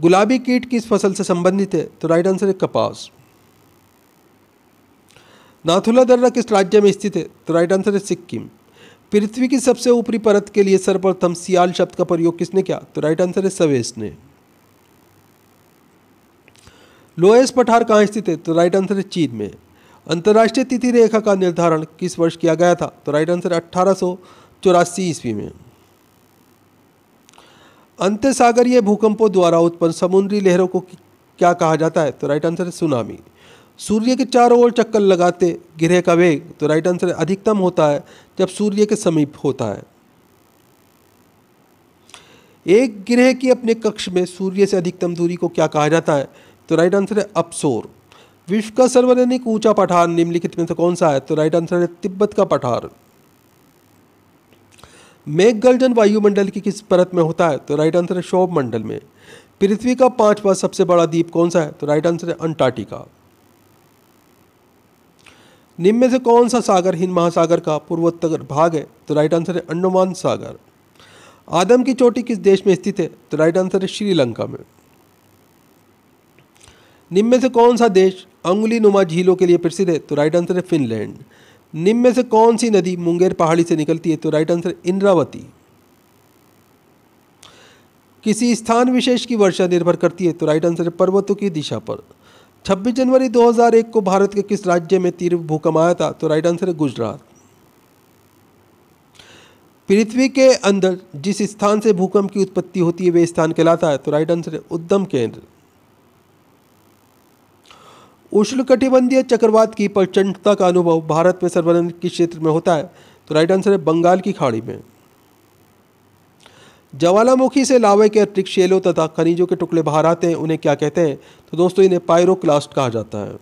गुलाबी कीट किस फसल से संबंधित है? तो राइट आंसर है कपास। नाथुला दर्रा किस राज्य में स्थित है? तो राइट आंसर है सिक्किम। पृथ्वी की सबसे ऊपरी परत के लिए सर्वप्रथम सियाल शब्द का प्रयोग किसने किया? तो राइट आंसर है सवेस ने। लोएस पठार कहाँ स्थित है? तो राइट आंसर है चीन में। अंतर्राष्ट्रीय तिथि रेखा का निर्धारण किस वर्ष किया गया था? तो राइट आंसर 1884 ईस्वी में। अंतःसागरीय भूकंपों द्वारा उत्पन्न समुद्री लहरों को क्या कहा जाता है? तो राइट आंसर है सुनामी। सूर्य के चारों ओर चक्कर लगाते ग्रह का वेग? तो राइट आंसर है अधिकतम होता है जब सूर्य के समीप होता है। एक ग्रह की अपने कक्ष में सूर्य से अधिकतम दूरी को क्या कहा जाता है? तो राइट आंसर है अपसोर। विश्व का सर्वाधिक ऊंचा पठार निम्नलिखित में से कौन सा है? तो राइट आंसर है तिब्बत का पठार। मेघगर्जन वायुमंडल की किस परत में होता है? तो राइट आंसर है क्षोभ मंडल में। पृथ्वी का 5वां सबसे बड़ा द्वीप कौन सा है? तो राइट आंसर है अंटार्कटिका। निम्न में से कौन सा सागर हिंद महासागर का पूर्वोत्तर भाग है? तो राइट आंसर है अंडमान सागर। आदम की चोटी किस देश में स्थित है? तो राइट आंसर है श्रीलंका में। निम्न में से कौन सा देश अंगुली नुमा झीलों के लिए प्रसिद्ध है? तो राइट आंसर है फिनलैंड। निम्न में से कौन सी नदी मुंगेर पहाड़ी से निकलती है? तो राइट आंसर इंद्रावती। किसी स्थान विशेष की वर्षा निर्भर करती है? तो राइट आंसर है पर्वतों की दिशा पर। 26 जनवरी 2001 को भारत के किस राज्य में तीव्र भूकंप आया था? तो राइट आंसर है गुजरात। पृथ्वी के अंदर जिस स्थान से भूकंप की उत्पत्ति होती है वे स्थान कहलाता है? तो राइट आंसर है उद्गम केंद्र। उष्णकटिबंधीय चक्रवात की प्रचंडता का अनुभव भारत में सर्वाधिक किस क्षेत्र में होता है? तो राइट आंसर है बंगाल की खाड़ी में। ज्वालामुखी से लावे के अतिरिक्त शैलों तथा खनिजों के टुकड़े बाहर आते हैं, उन्हें क्या कहते हैं? तो दोस्तों इन्हें पायरोक्लास्ट कहा जाता है।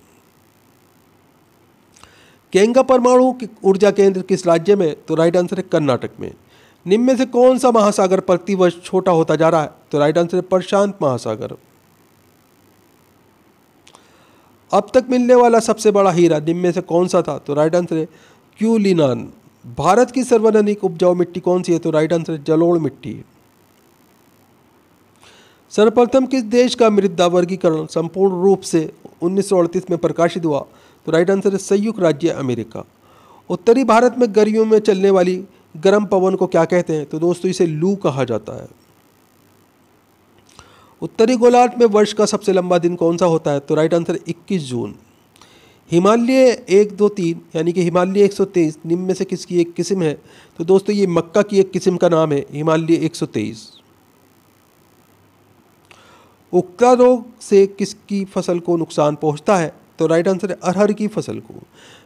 केंगा परमाणु ऊर्जा केंद्र किस राज्य में? तो राइट आंसर है कर्नाटक में। निम्न में से कौन सा महासागर प्रतिवर्ष छोटा होता जा रहा है? तो राइट आंसर है प्रशांत महासागर। अब तक मिलने वाला सबसे बड़ा हीरा निम्न में से कौन सा था? तो राइट आंसर है क्यूलिनान। भारत की सर्वाधिक उपजाऊ मिट्टी कौन सी है? तो राइट आंसर है जलोढ़ मिट्टी। सर्वप्रथम किस देश का मृदा वर्गीकरण संपूर्ण रूप से 1938 में प्रकाशित हुआ? तो राइट आंसर है संयुक्त राज्य अमेरिका। उत्तरी भारत में गर्मियों में चलने वाली गर्म पवन को क्या कहते हैं? तो दोस्तों इसे लू कहा जाता है। उत्तरी गोलार्ध में वर्ष का सबसे लंबा दिन कौन सा होता है? तो राइट आंसर है 21 जून। हिमालय 123 यानी कि हिमालय 123 निम्न में से किसकी एक किस्म है? तो दोस्तों ये मक्का की एक किस्म का नाम है हिमालय 123। उक्का रोग से किसकी फसल को नुकसान पहुंचता है? तो राइट आंसर है अरहर की फसल को।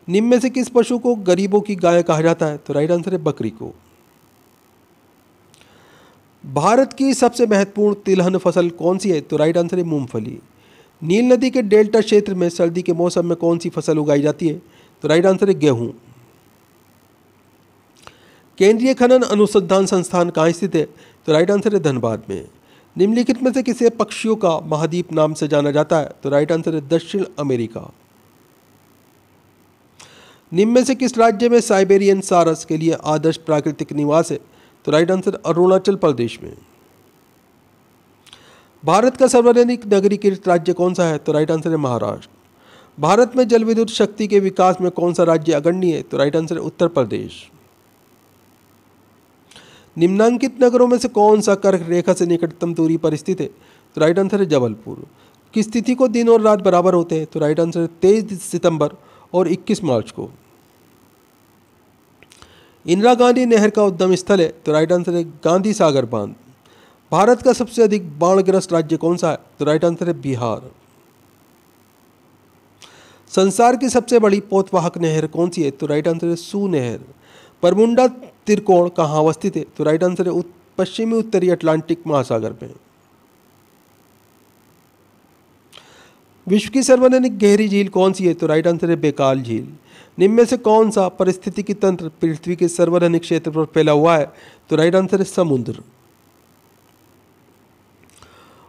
निम्न में से किस पशु को गरीबों की गाय कहा जाता है? तो राइट आंसर है बकरी को। भारत की सबसे महत्वपूर्ण तिलहन फसल कौन सी है? तो राइट आंसर है मूंगफली। नील नदी के डेल्टा क्षेत्र में सर्दी के मौसम में कौन सी फसल उगाई जाती है? तो राइट आंसर है गेहूं। केंद्रीय खनन अनुसंधान संस्थान कहाँ स्थित है? तो राइट आंसर है धनबाद में। निम्नलिखित में से किसे पक्षियों का महाद्वीप नाम से जाना जाता है? तो राइट आंसर है दक्षिण अमेरिका। निम्न में से किस राज्य में साइबेरियन सारस के लिए आदर्श प्राकृतिक निवास है? तो राइट आंसर अरुणाचल प्रदेश में। भारत का सर्वाधिक नगरीकृत राज्य कौन सा है? तो राइट आंसर है महाराष्ट्र। भारत में जल विद्युत शक्ति के विकास में कौन सा राज्य अग्रणी है? तो राइट आंसर है उत्तर प्रदेश। निम्नांकित नगरों में से कौन सा कर्क रेखा से निकटतम दूरी पर स्थित है? तो राइट आंसर है जबलपुर। किस तिथि को दिन और रात बराबर होते हैं? तो राइट आंसर है 23 सितंबर और 21 मार्च को। इंदिरा गांधी नहर का उद्गम स्थल है? तो राइट आंसर है गांधी सागर बांध। भारत का सबसे अधिक बाढ़ग्रस्त राज्य कौन सा है? तो राइट आंसर है बिहार। संसार की सबसे बड़ी पोतवाहक नहर कौन सी है? तो राइट आंसर है सू नहर। बरमुंडा त्रिकोण कहाँ अवस्थित है? तो राइट आंसर है पश्चिमी उत्तरी अटलांटिक महासागर में। विश्व की सर्वाधिक गहरी झील कौन सी है? तो राइट आंसर है बेकाल झील। निम्न में से कौन सा पारिस्थितिकी तंत्र पृथ्वी के सर्वाधिक क्षेत्र पर फैला हुआ है? तो राइट आंसर है समुद्र।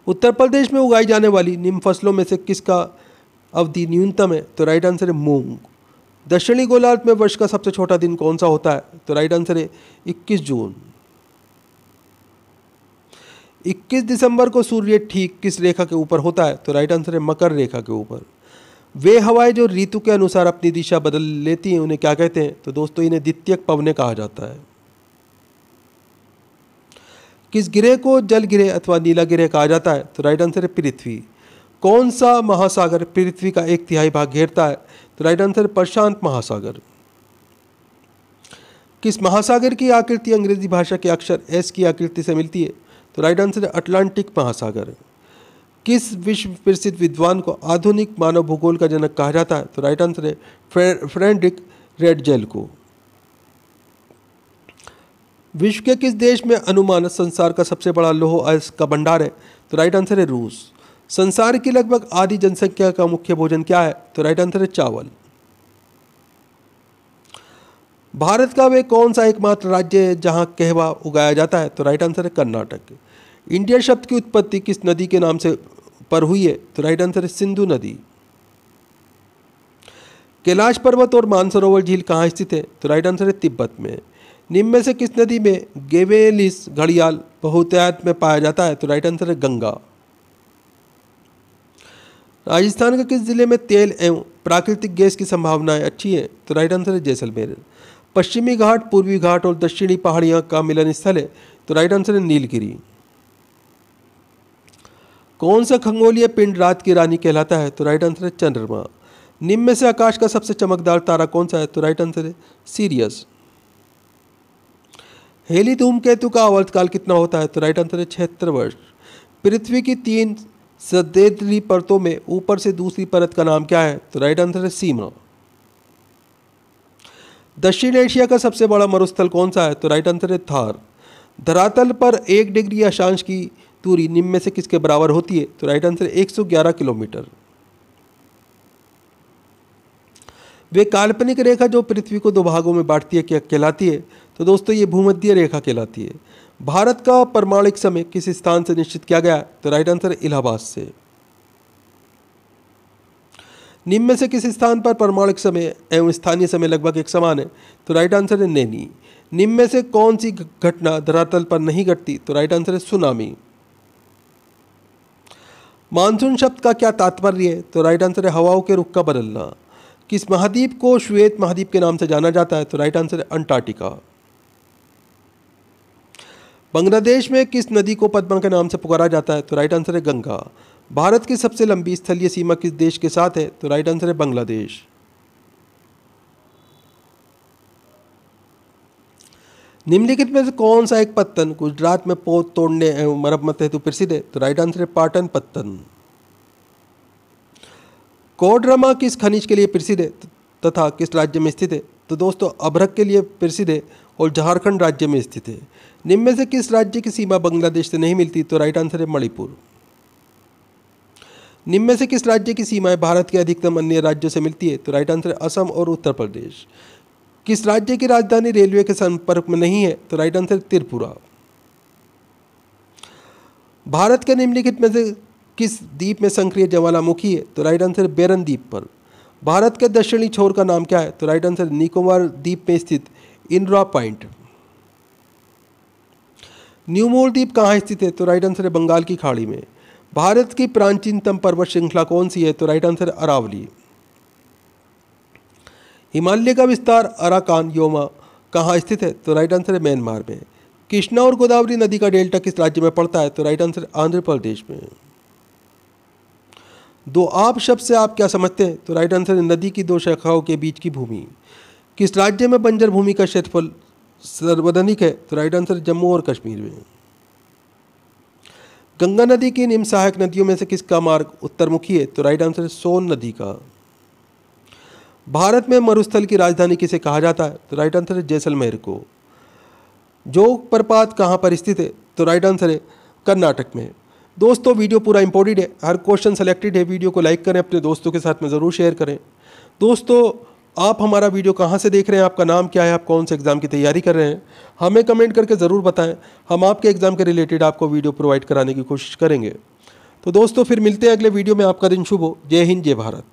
उत्तर प्रदेश में उगाई जाने वाली निम्न फसलों में से किसका अवधि न्यूनतम है? तो राइट आंसर है मूंग। दक्षिणी गोलार्ध में वर्ष का सबसे छोटा दिन कौन सा होता है? तो राइट आंसर है 21 जून। 21 दिसंबर को सूर्य ठीक किस रेखा के ऊपर होता है? तो राइट आंसर है मकर रेखा के ऊपर। वे हवाएं जो ऋतु के अनुसार अपनी दिशा बदल लेती हैं उन्हें क्या कहते हैं? तो दोस्तों इन्हें द्वितीयक पवनें कहा जाता है। किस गिरह को जल गिरह अथवा नीला गिरह कहा जाता है? तो राइट आंसर है पृथ्वी। कौन सा महासागर पृथ्वी का 1/3 भाग घेरता है? तो राइट आंसर है प्रशांत महासागर। किस महासागर की आकृति अंग्रेजी भाषा के अक्षर एस की आकृति से मिलती है? तो राइट आंसर है अटलांटिक महासागर। किस विश्व प्रसिद्ध विद्वान को आधुनिक मानव भूगोल का जनक कहा जाता है? तो राइट आंसर है फ्रेडरिक रेडजेल को। विश्व के किस देश में अनुमानित संसार का सबसे बड़ा लौह अयस्क का भंडार है? तो राइट आंसर है रूस। संसार की लगभग आधी जनसंख्या का मुख्य भोजन क्या है? तो राइट आंसर है चावल। भारत का वे कौन सा एकमात्र राज्य है जहां कहवा उगाया जाता है? तो राइट आंसर है कर्नाटक। इंडिया शब्द की उत्पत्ति किस नदी के नाम से पर हुई है? तो राइट आंसर है सिंधु नदी। कैलाश पर्वत और मानसरोवर झील कहाँ स्थित है? तो राइट आंसर है तिब्बत में। निम्न में से किस नदी में गेवेलिस घड़ियाल बहुतायत में पाया जाता है? तो राइट आंसर है गंगा। राजस्थान के किस जिले में तेल एवं प्राकृतिक गैस की संभावनाएं अच्छी हैं? तो राइट आंसर है जैसलमेर। पश्चिमी घाट, पूर्वी घाट और दक्षिणी पहाड़ियां का मिलन स्थल है? तो राइट आंसर है नीलगिरी। कौन सा खगोलीय पिंड रात की रानी कहलाता है? तो राइट आंसर है चंद्रमा। निम्न में से आकाश का सबसे चमकदार तारा कौन सा है? तो राइट आंसर है सीरियस। हेली धूमकेतु का आवर्तकाल कितना होता है? तो राइट आंसर है 76 वर्ष। पृथ्वी की 3 सतही परतों में ऊपर से दूसरी परत का नाम क्या है? तो राइट आंसर है सीमा। दक्षिण एशिया का सबसे बड़ा मरुस्थल कौन सा है? तो राइट आंसर है थार। धरातल पर 1 डिग्री अक्षांश की दूरी निम्न में से किसके बराबर होती है? तो राइट आंसर है 111 किलोमीटर। वे काल्पनिक रेखा जो पृथ्वी को 2 भागों में बांटती है क्या कहलाती है? तो दोस्तों ये भूमध्य रेखा कहलाती है। भारत का परमाणिक समय किस स्थान से निश्चित किया गया? तो राइट आंसर है इलाहाबाद से। निम्न में से किस स्थान पर परमाणु समय एवं स्थानीय समय लगभग एक समान है? तो राइट आंसर है नैनी। निम्न में से कौन सी घटना धरातल पर नहीं घटती? तो राइट आंसर है सुनामी। मानसून शब्द का क्या तात्पर्य है? तो राइट आंसर है हवाओं के रुख का बदलना। किस महाद्वीप को श्वेत महाद्वीप के नाम से जाना जाता है? तो राइट आंसर है अंटार्कटिका। बांग्लादेश में किस नदी को पद्मा के नाम से पुकारा जाता है? तो राइट आंसर है गंगा। भारत की सबसे लंबी स्थलीय सीमा किस देश के साथ है? तो राइट आंसर है बांग्लादेश। निम्नलिखित में से कौन सा एक पत्तन गुजरात में पोत तोड़ने एवं मरम्मत हेतु प्रसिद्ध है? तो राइट आंसर है पाटन पत्तन। कोडरमा किस खनिज के लिए प्रसिद्ध है तथा किस राज्य में स्थित है? तो दोस्तों अभ्रक के लिए प्रसिद्ध है और झारखंड राज्य में स्थित है। निम्न में से किस राज्य की सीमा बांग्लादेश से नहीं मिलती? तो राइट आंसर है मणिपुर। निम्न में से किस राज्य की सीमाएं भारत के अधिकतम अन्य राज्यों से मिलती है? तो राइट आंसर है असम और उत्तर प्रदेश। किस राज्य की राजधानी रेलवे के संपर्क में नहीं है? तो राइट आंसर त्रिपुरा। भारत के निम्नलिखित में से किस द्वीप में सक्रिय ज्वालामुखी है? तो राइट आंसर बेरन द्वीप पर। भारत के दक्षिणी छोर का नाम क्या है? तो राइट आंसर निकोबार द्वीप में स्थित इंदिरा पॉइंट। न्यू मूल द्वीप कहाँ स्थित है? तो राइट आंसर है बंगाल की खाड़ी में। भारत की प्राचीनतम पर्वत श्रृंखला कौन सी है? तो राइट आंसर है अरावली। हिमालय का विस्तार अराकान योमा कहाँ स्थित है? तो राइट आंसर है म्यांमार में। कृष्णा और गोदावरी नदी का डेल्टा किस राज्य में पड़ता है? तो राइट आंसर है आंध्र प्रदेश में। दो आप शब्द से आप क्या समझते हैं? तो राइट आंसर है नदी की दो शाखाओं के बीच की भूमि। किस राज्य में बंजर भूमि का क्षेत्रफल सर्वाधिक है? तो राइट आंसर जम्मू और कश्मीर में। गंगा नदी की निम्न सहायक नदियों में से किसका मार्ग उत्तरमुखी है? तो राइट आंसर है सोन नदी का। भारत में मरुस्थल की राजधानी किसे कहा जाता है? तो राइट आंसर है जैसलमेर को। जोग प्रपात कहाँ पर स्थित है? तो राइट आंसर है कर्नाटक में। दोस्तों वीडियो पूरा इंपॉर्टेंट है, हर क्वेश्चन सेलेक्टेड है। वीडियो को लाइक करें, अपने दोस्तों के साथ में ज़रूर शेयर करें। दोस्तों आप हमारा वीडियो कहाँ से देख रहे हैं, आपका नाम क्या है, आप कौन से एग्ज़ाम की तैयारी कर रहे हैं, हमें कमेंट करके ज़रूर बताएं। हम आपके एग्ज़ाम के रिलेटेड आपको वीडियो प्रोवाइड कराने की कोशिश करेंगे। तो दोस्तों फिर मिलते हैं अगले वीडियो में। आपका दिन शुभ हो। जय हिंद, जय भारत।